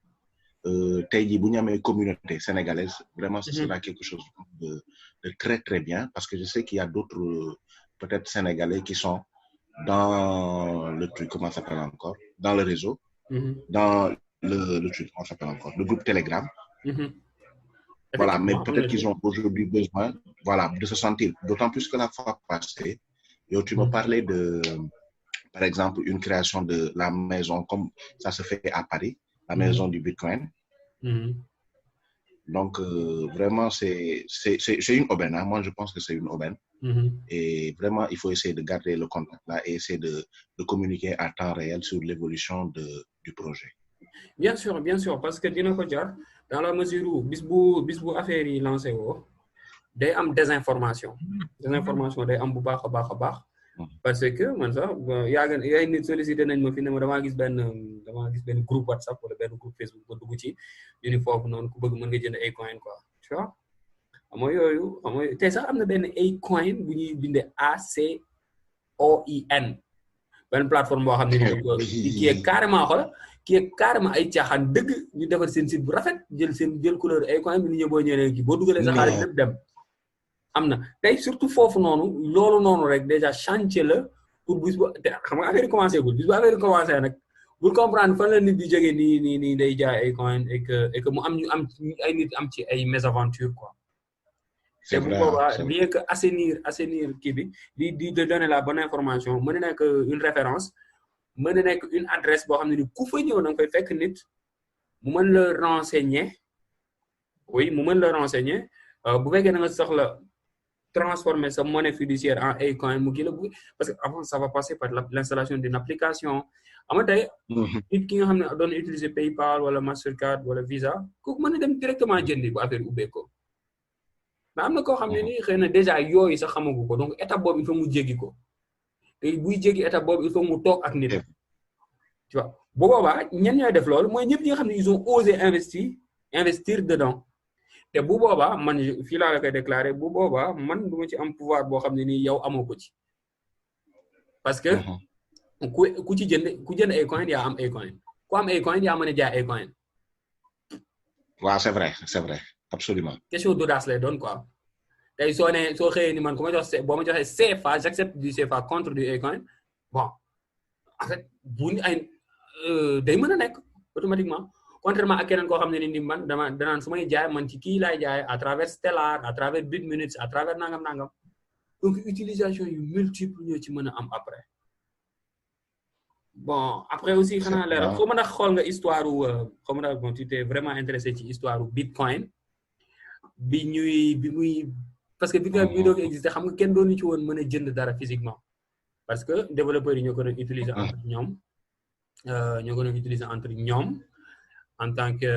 tey jii bu ñu amee communauté sénégalaise vraiment ce sera quelque chose de très très bien parce que je sais qu'il y a d'autres peut-être sénégalais qui sont dans le truc comment ça s'appelle encore dans le réseau dans le truc comment ça s'appelle encore le groupe Telegram voilà mais peut-être qu'ils ont aujourd'hui besoin voilà de se sentir d'autant plus que la fois passée Yo, tu me parlais de, par exemple, une création de la maison, comme ça se fait à Paris, la maison du Bitcoin. Donc, vraiment, c'est une aubaine. Hein. Moi, je pense que c'est une aubaine. Et vraiment, il faut essayer de garder le contact là et essayer de communiquer à temps réel sur l'évolution du projet. Bien sûr, parce que dina ko jar dans la mesure où bis bu affaire yi lancé woo day am désinformation day am bu baax a baax parce que man sax yaay nit sollicité nañ ma fi ne ma damaa gis benn groupe WhatsApp wala benn groupe Facebook ba dugg ci ñu ni foofu noonu ku bëgg mën nga jënd ay coin quoi tu vois xam nga yooyu tey sax am na benn ay coin bu ñuy bindee ACOIN benn plateforme boo xam ne ni kii est carrément ay caaxaan dëgg ñu defar seen site bu rafet jël couleur ay coin bi ni ñëw boo ñëwee kii boo dugalee sa xaalis lépp dem am na tey surtout foofu loolu noonu rek déjà chantier la pour bis ba xam nga affaire yi commencé gul bis ba affaire yi commencé nag pour comprendre fan la nit di jógee nii day jaay ay coin et que mu am ay nit am ci ay mésaventure quoi c'est bu boobaa bien que assainir kii bi di donner la bonne information mën na nekk une référence mën na nekk une adresse boo xam ne ni ku fa ñëw da nga koy fekk nit mu mën la renseigner bu fekkee da nga soxla transformer sa monnaie fiduciaire en ay coin mu kii la parce que avant ça va passer par l'installation d'une application ama tey nit ki nga xam ne doon utiliser PayPal wala Mastercard wala Visa kooku mën na dem directement jëndi bu affaire ubbee ko mais am na koo xam ne nii xëy na déjà yooyu sax xamagu ko donc étape boobu il faut mu jéggi ko te buy jéggi étape boobu il faut mu toog ak nit tu vois bu boobaa ñen ñooy def loolu mooy ñëpp ñi nga xam ne ils ont osé investir dedans te bu boobaa man fii laa la koy déclarer bu boobaa man du ma ci am pouvoir boo xam ne nii yow amoo ko ci parce que ku jënd ay coin yaa am ay coin ku am ay coin yaa mën a jaay ay coin waaw c'est vrai absolument question d'audace lay doon quoi tey soo xëyee ni man ku ma boo ma joxee CFA j'accepte du CFA contre du ay coin bon en fait day mën a nekk automatiquement contrairement ak keneen koo xam ne ni man danaan su may jaay man ci kii laay jaay à travers Stellar à travers Bitminutes à travers nangam donc utilisation yu multiple ñoo ci mën a am après bon après aussi xanaa leeral xaw ma ndax xool nga histoire xaw ma ndax bon tu t'es vraiment intéressé ci histoire Bitcoin bi muy parce que Bitcoin bi muy doog existé xam nga kenn doonu ci woon mën a jënd dara physiquement parce que développeurs yi ñoo ko doon utiliser entre ñoom en tant que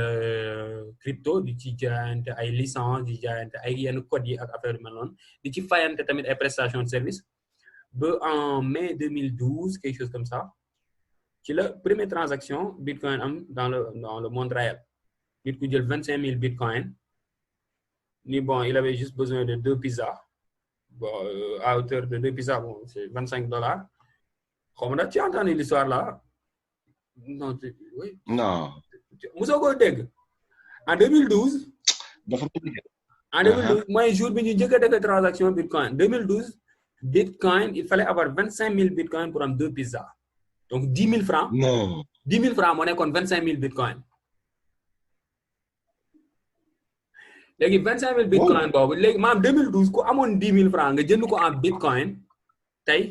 crypto di ci jaayante ay licence di jaayante ay yenn codes yi ak affaire yu mel noonu di ci fayante tamit ay prestations de service ba en mai 2012 quelque chose comme ça ci la première transaction Bitcoin am dans le monde réel nit ku jël 25 000 Bitcoin ni bon il avait juste besoin de 2 pizzas bon à hauteur de 2 pizzas bon c'est $25 xaw ma nag tu as entendu l'histoire là non oui non musoo ko dégg en 2012 mooy jour bi ñu njëkk a defee transaction Bitcoin 2012 Bitcoin il fallait avoir 25 000 Bitcoin pour am 2 pizzas donc 10 000 francs non 10 000 francs moo nekkoon 25 000 Bitcoin léegi 25 000 Bitcoin boobu léegi maanaam 2012 ku amoon 10 000 francs nga jënd ko en Bitcoin tey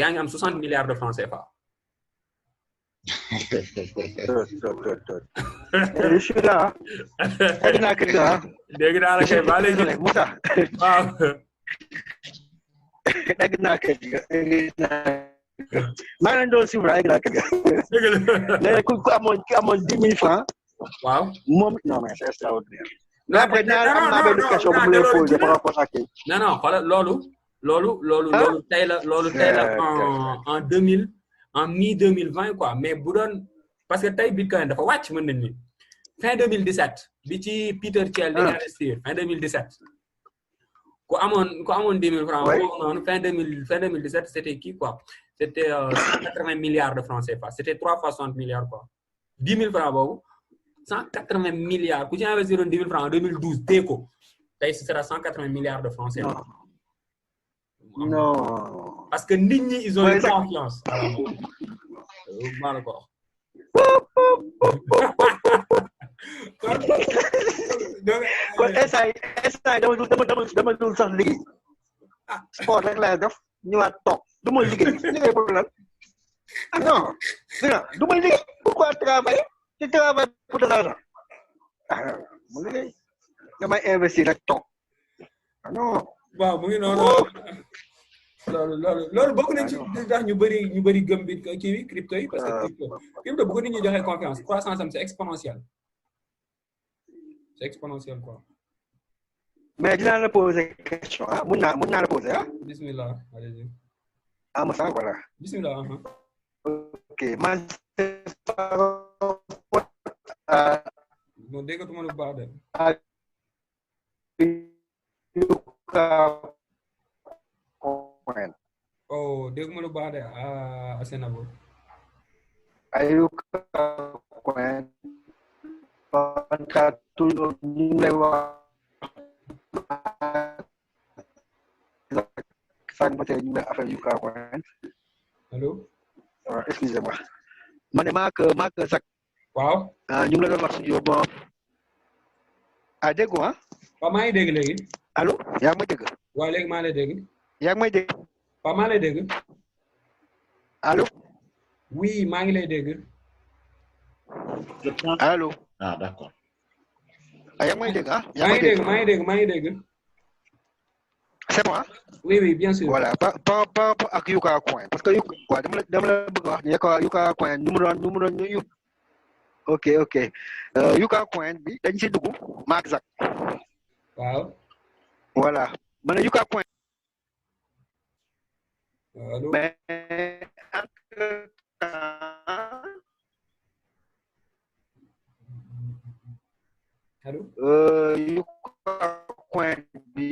yaa ngi am 60 milliards de francs CFA. Je suis là. dégg naa la kay ba léegi Moussa. waaw. dégg naa kay maa ngi leen doon suivre dégg naa kay. léegi ku amoon 10 000 francs. waaw moom non mais c'est extraordinaire. après am naa benn question bu mu lay poser par rapport à kii. non xoolal loolu tey la en 2000 en mi-2020 quoi mais bu doon parce que tey Bitcoin dafa wàcc mën nañu ni fin 2017 bi ci Peter Thiel di investir fin 2017 ku amoon 10 000 francs boobu noonu fin 2017 c'était qui quoi c'était 180 milliards de francs CFA c'était 3 fois 60 milliards quoi 10 000 francs boobu 180 milliards ku ci investir 10 000 francs en 2012 tey ko tey ce sera 180 milliards de francs CFA. Non. Parce que nit ñi ils ont une confiance. maa la ko wax. kon instant dama dul sax liggéey. sport rek laay def. ñëwaat toog du ma liggéey pour lan ah non du ma liggéey pourquoi travailler tu travailles pour de l'argent ah mu liggéey damay investir rek toog ah non. waaw mu ngi noonu loolu bokk nañ ci tax ñu bëri gëm bi kii bi crypto yi parce que crypto bu ko nit ñi joxee confiance croissance am c'est exponentiel quoi. mais dinaa la poser question ah mun naa la poser ah. bismillah allez-y. ah ma voilà. bismillah. ok man. non déggatuma lu baax de. oh dégguma lu baax de Asenabo. Ayuka coin tout ñu lay wax sànq ba tey ñu ngi affaire Ayuka coin. allo. Excusez-moi. ma ne maa ko sax. waaw. ñu ngi la doon wax suñu bon. dégg nga. waaw maa ngi dégg léegi. allo yaa ngi may dégg. waaw léegi maa lay dégg. yaa ngi may dégg. waaw maa lay dégg. allo. oui maa ngi lay dégg. allo. ah d'accord. yaa ngi may dégg ah. maa ngi dégg. c'est bon. oui bien sûr. voilà par rapport ak Ayuka coin parce que quoi dama la bëgg wax Ayuka coin nu mu doon ñu ok Ayuka coin bi dañ ci dugg maak Zak. waaw. voilà man Ayuka coin. allo. mais allo. Ayuka coin bi.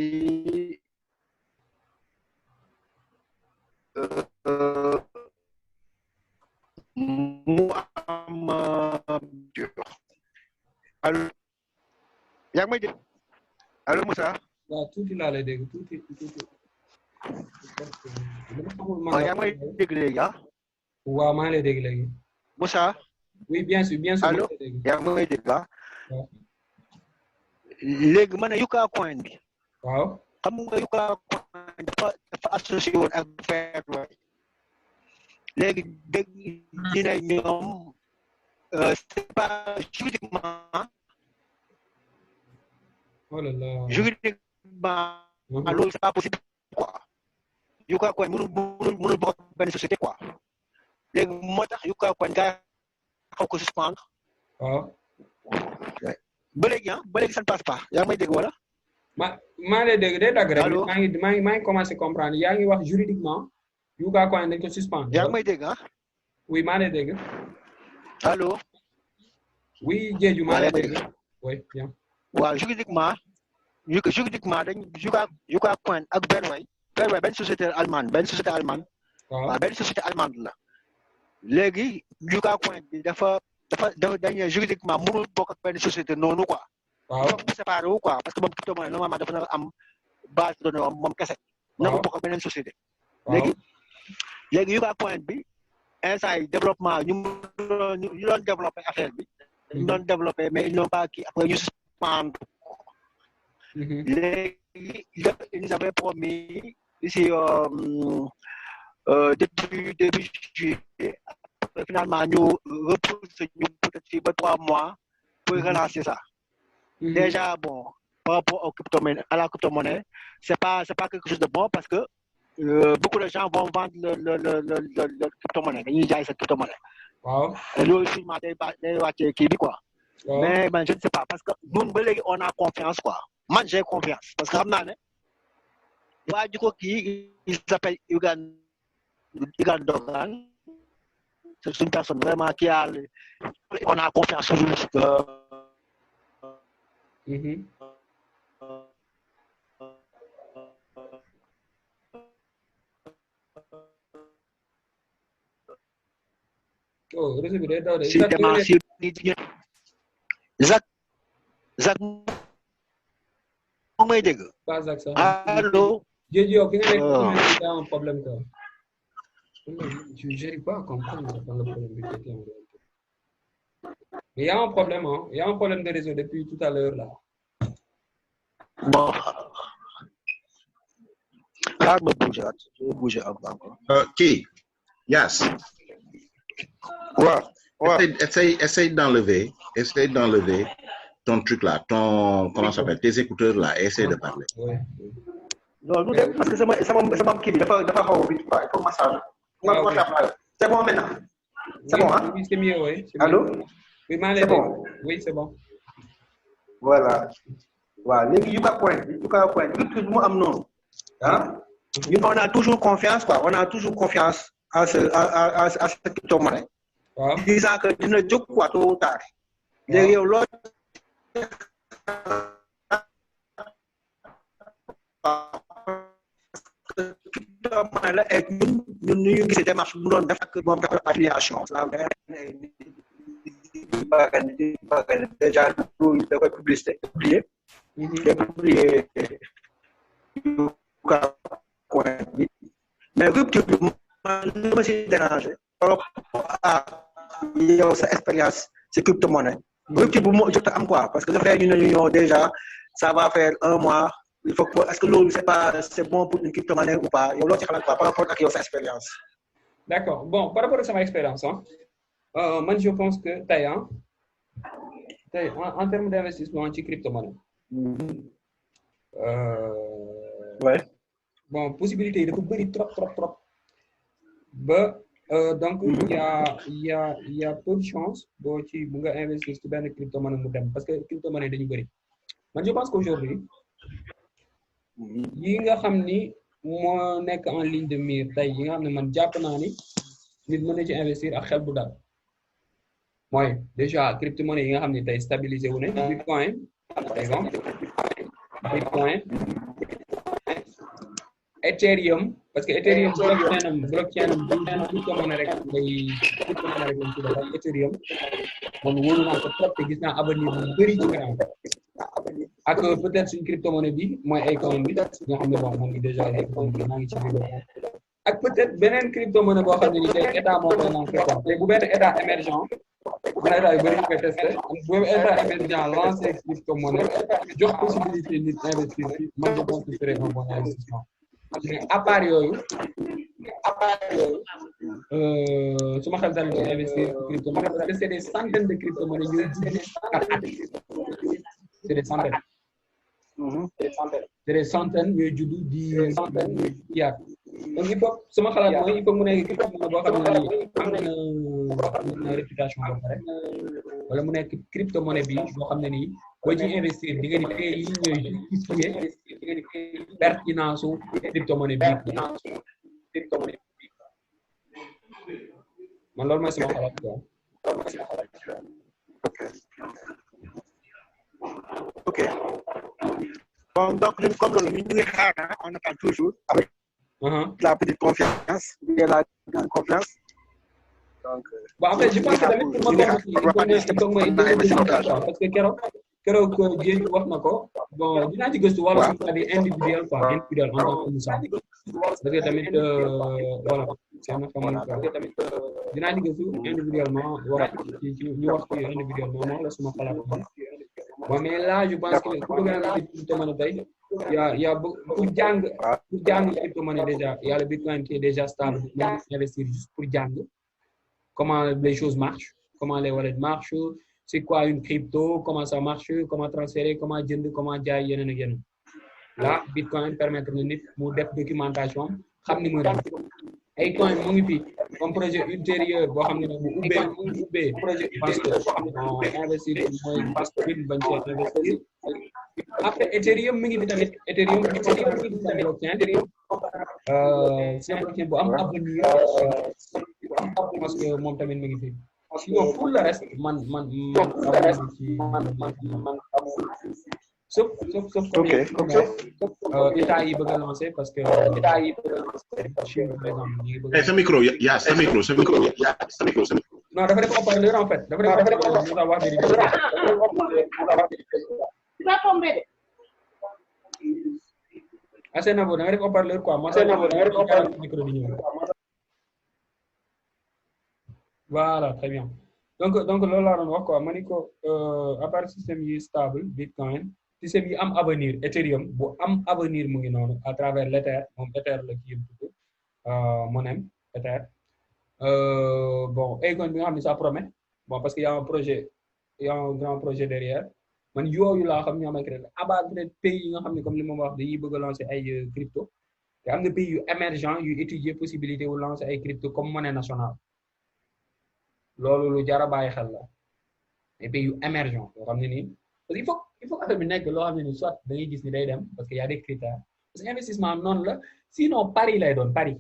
mu am allo yaa ngi may dégg allo Moussa. waaw tuuti laa lay dégg tuuti. yaa ngi may dégg léegi ah. waaw maa ngi lay dégg léegi. Moussa. oui bien sûr. allo yaa ngi may dégg ah. léegi ma ne Ayuka coin bi. waaw. xam nga Ayuka coin dafa associé woon ak Fairway. léegi dégg ñu ne ñoom c'est pas juridiquement. oh là là. juridiquement. loolu c'est pas possible quoi. Ayuka coin mënul bokk benn société quoi. léegi moo tax Ayuka coin gars xaw ko suspendre. waaw. ba léegi ça ne passe pas yaa ngi may dégg wala. maa lay dégg day dagg rek. allo maa ngi commencé comprendre yaa ngi wax juridiquement. Ayuka coin dañ ko suspendre. yaa ngi may dégg ah. oui maa lay dégg. allo. oui Diédhiou maa lay dégg. oui bien. waaw juridiquement dañ Ayuka coin ak Fairway benn société allemande waaw benn société allemande la. léegi Ayuka coin bi dafa dañ juridiquement mënul bokk ak benn société noonu quoi. waaw foog mu séparé wu quoi parce que moom crypto-monnaie normalement dafa na am base de données moom kese. na ko bokk ak beneen société. waaw léegi Ayuka coin bi instant yi développement ñu doon développé affaire bi. ñu doon développé mais ils n'ont pas kii après ñu suspendre. léegi ils avaient promis ici depuis juillet finalement ñu repoussé ñu peut-être fii ba 3 mois pour relancer ça. Déjà bon par rapport à la crypto-monnaie c'est pas quelque chose de bon parce que beaucoup de gens vont vendre le crypto-monnaie dañuy jaay sa crypto-monnaie. waaw. et loolu sûrement day wàccee kii bi quoi. mais man je ne sais pas parce que ñun ba léegi on a confiance quoi man j'ai confiance parce que xam naa ne waa ji ko kii il s'appelle Igan Dogan c'est une personne vraiment qui a on a confiance sur lui. oh réseau bi day daw de. Zak moo may dégg. pas Zak sax. allo. Diédhiou fi nga nekk y a un problème quoi. je n'arrive pas à comprendre dans le problème bi en réalité. mais y a un problème hein. Y a un problème de réseau depuis tout à l'heure là. bon Ah, je vais bouger un peu encore. Qui? Yes. Ouais. Essaye d'enlever ton truc là, comment ça s'appelle, tes écouteurs là, et essaye de parler. Oui. Non, parce que c'est mon qui dafa xaw a vite quoi, il faut massage. C'est bon maintenant. C'est bon, hein? Oui, c'est mieux, oui. Allô? Oui, C'est bon. Oui, c'est bon. Voilà. Voilà. Les Yuka Point, tout le monde am non. Hein? On a toujours confiance, quoi. On a toujours confiance à ce crypto-monnaie. Disant que dina jóg quoi tôt ou tard. Léegi yow loolu crypto-monnaie la et ñun ñu gisee démarche bu doon def ak moom dafa affiliation. Déjà da koy publier mais rupture bi man li ma si dérangé par rapport à yow sa expérience c'est crypto-monnaie rupture bu mu jot a am quoi parce que dafay ñu ne ñu déjà ça va faire 1 mois il faut que est-ce que loolu c'est bon pour une crypto-monnaie ou pas yow loo ci xalaat quoi par rapport ak yow sa expérience. D'accord. Bon, par rapport à sama expérience, moi je pense que tey en termes d'investissement ci crypto-monnaie. Ouais. Bon, possibilité yi dafa bëri trop. Ba donc il y a peu de chance boo ci bu nga investir ci benn crypto-monnaie mu dem parce que crypto-monnaie dañu bëri. Man je pense qu'aujourd'hui yi nga xam ni moo nekk en ligne de mire tey yi nga xam ne man jàpp naa ni nit mën na ci investir ak xel bu dal mooy déjà crypto-monnaie yi nga xam ne tey stabilisé wu ne Bitcoin par exemple Bitcoin Ethereum parce que Ethereum blockchain am crypto-monnaie rek lañ ci def ak Ethereum man wóolu naa ko trop te gis naa avenir bu bëri ci kanam ak peut-être suñ crypto-monnaie bi mooy Acoin bi nga xam ne bon man déjà maa ngi ci biir ak peut-être beneen crypto-monnaie boo xam ne ni tey état moo koy lancé quoi te bu benn état émergent man état yu bëri ñu koy testé bu état émergent lancé crypto-monnaie jox possibilité nit investir ci man je pense que ce serait un bon investissement mais à part yooyu su ma xel dal ci investir ci crypto-monnaie parce que c'est des centaines de crypto-monnaie ñooy judd par at c'est des centaines c'est des centaines ñooy judd di yaat donc il faut sama xalaat mooy il faut mu nekk crypto-monnaie boo xam ne nii am na réputation ba pare wala mu nekk crypto-monnaie bi boo xam ne nii boo ci investir di nga di fee yi ñooy justifier pertinence su crypto-monnaie bi man loolu mooy sama xalaat quoi. Ok. Bon, donc, comme nous on attend toujours avec la petite confiance et la grande confiance. Donc, bon, en fait, je pense que tamit pour ma parce que keroog jéeg wax na ko bon dinaa ci gëstu wàllu c'est-à-dire individuel quoi individuel en tant que Moussa parce que tamit voilà sama xam tamit dinaa ci gëstu individuellement wax ci ñu wax ci individuellement moom la suma xalaat bon mais là je pense que ku bëgg a investir crypto-monnaie tey y a pour jàng crypto-monnaie déjà y a le Bitcoin qui est déjà stable mais investir juste pour jàng comment les choses marchent comment les wallets marchent c'est quoi une crypto comment ça marche comment transférer comment jënd comment jaay yeneen ak yeneen là Bitcoin permettre na nit mu def documentation xam ni muy def ay coin mu ngi fi comme projet ultérieur boo xam ne bu ubbee projet parce que investir mooy bañ cee investir après Ethereum mi ngi fi tamit Ethereum mi ngi fi blockchain c'est un blockchain bu am avenir parce que moom tamit mi ngi fi sinon pour le reste man sauf état yi bëgg a lancer parce que état yi Chine par exemple ñi bëgg sa micro ya sa micro non dafa def haut-parleur en fait dafa def haut-parleur wax assez na bo da nga def haut-parleur quoi moi c'est na bo da nga def micro di ñëw voilà très bien donc loolu laa doon wax quoi ma ni ko à part système yi stable Bitcoin système yi am avenir Ethereum bu am avenir mu ngi noonu à travers l'Ether moom Ether la kii yëpp tudd Monem Ether bon Akon bi nga xam ne ça promet bon parce que y a un projet y a un grand projet derrière man yooyu laa xam ñoo am ay crédit abattre pays yi nga xam ne comme li ma wax dañuy bëgg a lancer ay crypto te am na pays yu émergent yu étudier possibilité wu lancer ay crypto comme monnaie nationale loolu lu jar a bàyyi xel la ay pays yu émergent yoo xam ne nii parce que il faut affaire bi nekk loo xam ne nii soit da ngay gis ni day dem parce que y a des critères parce que investissement noonu la sinon pari lay doon pari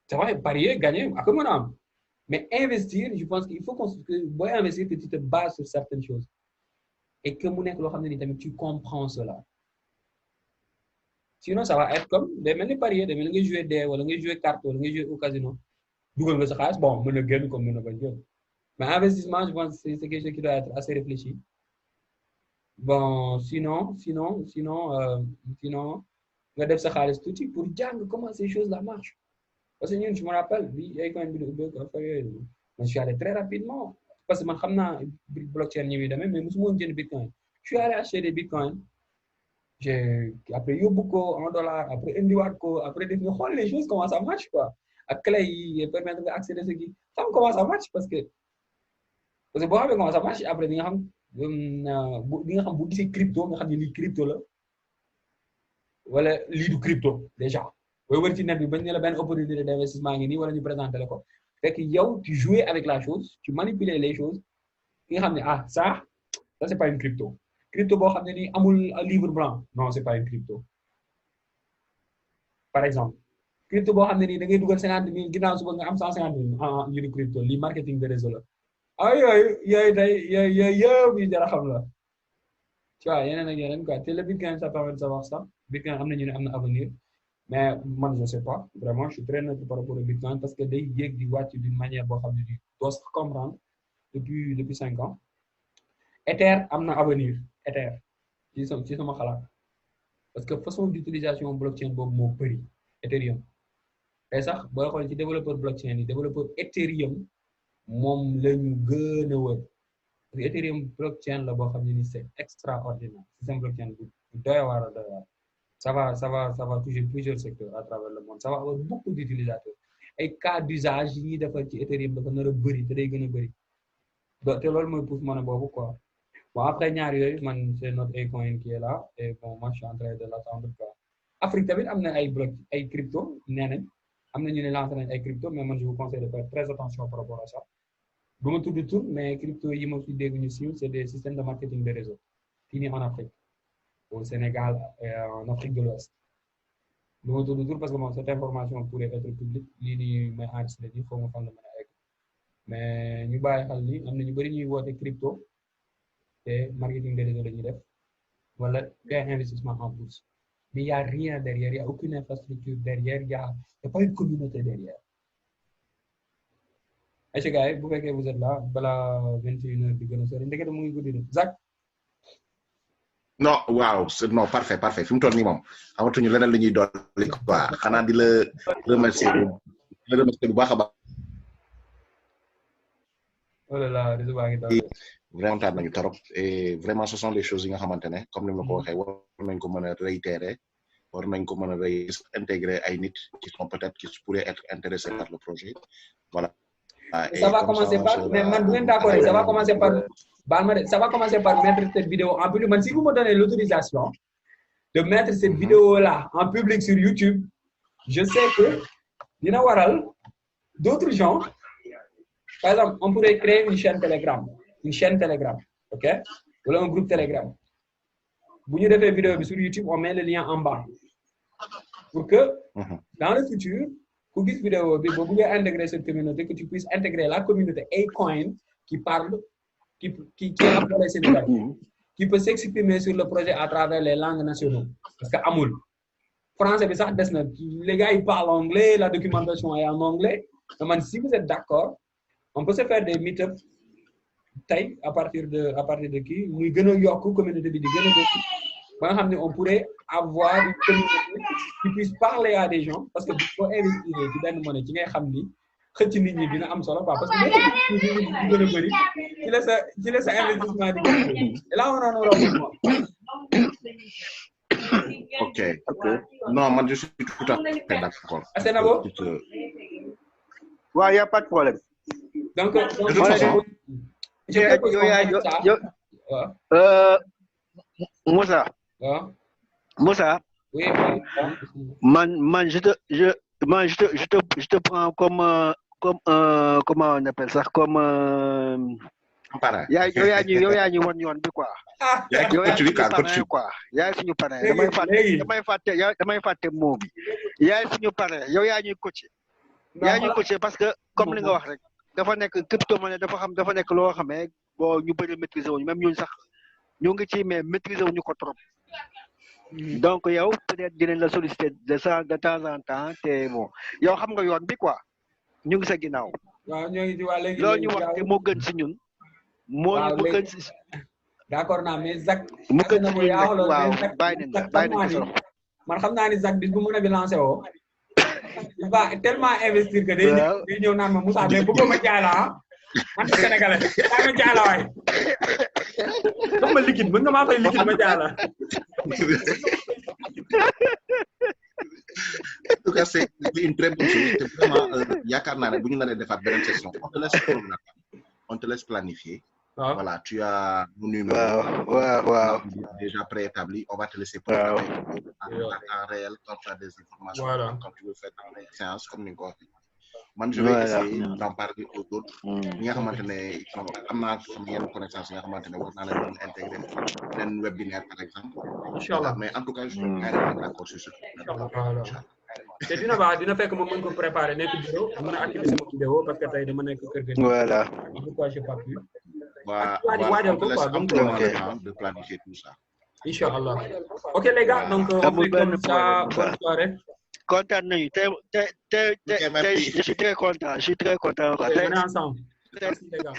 c'est vrai parier gagner ak mën a am mais investir je pense qu'il faut que booy investir que tu te bases sur certaines choses et que mu nekk loo xam ne ni tamit tu comprends cela sinon ça va être comme day mel ni parier day mel ni ngay jouer dé wala ngay jouer carte wala ngay jouer au casino dugal nga sa xaalis bon mën na génn comme mën na bañ génn mais investissement je pense c'est quelque chose qui doit être assez réfléchi bon sinon nga def sa xaalis tuuti pour jàng comment ces choses là marchent parce que ñun je me rappelle bi ay coin bi man je suis allé très rapidement parce que man xam naa blockchain ñi muy demee mais mosuma woon jënd bitcoin je suis allé acheter des bitcoins j'ai après yóbbu ko en dollar après indiwaat ko après def nga xool les choses comment ça marche quoi ak clé yi permettre nga accéder ce qui xam comment ça marche parce que boo xamee comment ça marche après di nga xam bu gisee crypto nga xam ne lii crypto la wala lii du crypto déjà booy wër ci net bi bañ ne la benn opportunité d'investissement ngi nii wala ñu présenté la ko fekk yow tu jouais avec la chose tu manipulais les choses ki nga xam ne ça c'est pas une crypto boo xam ne nii amul livre blanc non c'est pas une crypto par exemple crypto boo xam ne nii da ngay dugal 50,000 ginnaaw suba nga am 150,000 ñu di crypto lii marketing de réseau la yooyu tey yëpp yu jar a xam la tu vois yeneen ak yeneen quoi te le Bitcoin ça permet de savoir ça Bitcoin am na ñu ne am na avenir mais man je sais pas vraiment je suis très neutre par rapport au Bitcoin parce que day yéeg di wàcc d'une manière boo xam ne nii doo sax comprendre depuis 5 ans Ether am na avenir Ether ci sama xalaat parce que façon d'utilisation blockchain boobu moo bëri Ethereum tey sax booy xool ci développeur blockchain yi développeur Ethereum moom la ñu gën a wër parce que Ethereum blockchain la boo xam ne ni c'est extraordinaire système blockchain bu doy waar ça va toucher plusieurs secteurs à travers le monde ça va avoir beaucoup d'utilisateurs ay cas d'usage yi ñuy defar ci Ethereum dafa nar a bëri te day gën a bëri te loolu mooy pousse monnaie boobu quoi bon après ñaar yooyu man c'est notre Acoin qui est là et bon moi je suis en train de l'attendre quoi Afrique tamit am na ay crypto nee nañ am na ñu ne lancé nañ ay crypto mais man je vous conseille de faire très attention par rapport à ça bu ma tudd tur mais crypto yi ma fi dégg ñu siiw c'est des systèmes de marketing de réseau fii nii en Afrique au Sénégal et en Afrique de l'Ouest bu ma tudd tur parce que bon cette information pourrait être publique lii nii may enregistré nii foo ma fan la mën a egg mais ñu bàyyi xel ni am na ñu bëri ñuy woote crypto te marketing de réseau la ñuy def wala des investissement en bourse mais il y a rien derrière il y a aucune infrastructure derrière il y a pas une communauté derrière ayca gars yi bu fekkee vous êtes là balaa 21h di gën a sori ndekete mu ngi guddi de Zach. non waaw non parfait fi mu toll nii moom amatuñu leneen la ñuy dolli quoi xanaa di la remercier bu baax a baax. oh là là réseau baa ngi daal. vraiment kontaan nañu trop et vraiment ce sont des choses yi nga xamante ne comme ni ma ko waxee war nañ ko mën a réitérer war nañ ko mën a intégrer ay nit qui sont peut-être qui pourraient être intéressés par le projet voilà. Ça va commencer par mais man bu ngeen d'accord ça va commencer par ça va commencer par mettre cette vidéo en public man si vous me donnez l'autorisation de mettre cette vidéo là en public sur YouTube je sais que dina waral d'autres gens par exemple on pourrait créer une chaîne Telegram ok wala un groupe Telegram bu ñu defee vidéo bi sur YouTube on met le lien en bas pour que dans le futur ku gis vidéo bi boo bëggee intégrer cette communauté que tu puisses intégrer la communauté Acoin qui parle qui est appelée Sénégal qui peut s'exprimer sur le projet à travers les langues nationales parce que amul français bi sax des na les gars ils parlent anglais la documentation est en anglais mais si vous êtes d'accord on peut se faire des meet-up tey à partir de kii muy gën a yokk communauté bi di gën a dëkk ba nga xam ne on pourrait avoir une communauté qui puisse parler à des gens parce que boo investir ci benn monnaie ci ngay xam ni xëcc nit ñi dina am solo quoi parce que boo ko nit ñi gën a bëri ci la sa investissement di gën a bëri et là on en aura besoin. Ok. Non, moi je suis tout à fait d'accord. C'est d'abord. Ouais, y a pas de problème. Donc De toute façon, Moussa. Moussa. Oui. Man, je te prends comme comment on appelle ça, comme yow yaa ñu won yoon bi quoi. yow yaa suñu parrain quoi. yaay suñu parrain damay fàtte moo bi. yaay suñu parrain yow yaa ñuy coacher. yaa ñuy coacher parce que comme li nga wax rek dafa nekk crypto-monnaie dafa nekk loo xamee bon ñu bëri maîtriser wuñu même ñun sax ñu ngi ci mais maîtriser wuñu ko trop. donc yow peut-être dinañ la solliciter de temps en temps te bon yow xam nga yoon bi quoi ñu ngi sa ginnaaw. waaw ñoo ngi ci waa léegi loolu ñu wax te moo gën si ñun. moo gën si. d'accord naa mais Zak. mu gën si ñun rek waaw bàyyi nañ ko solo. man xam naa ni Zak bis bu mën a bi lancé woo. il va tellement investir que day ñëw naan ma Moussa mais bëggoo ma jaay la ah. man Sénégalais daa ma jaay la waay. jox ma liquide mën nga maa fay liquide ma jaay la. En tout cas, c'est une très bonne chose. C'est vraiment, yaakaar naa ne bu ñu naree defaat beneen session, on te laisse planifier. Ah. Voilà, tu as mon numéro. Wow. Déjà préétabli. On va te laisser programmer en réel quand tu as des informations. Voilà. Quand tu veux faire dans les séances comme ni nga ko waxee. Man, je vais essayer d'en parler aux autres. ñi nga xamante ne am naa sama yenn connaissance yi nga xamante ne war naa leen mën intégrer leen webinaire par exemple. Inch'Allah. Mais en tout cas, je suis carrément d'accord sur ce. Voilà. te dina baax dina fekk ma mën ko préparer nekk bureau mën a activer sama vidéo parce que tey dama nekk kër ga. Voilà. Pourquoi j'ai pas pu. Waajal ko quoi donc de planifier tout ça. Inch'Allah. Ok les gars donc on fait comme ça bonne soirée. Content nañu te je suis très content. On est ensemble. Merci les gars.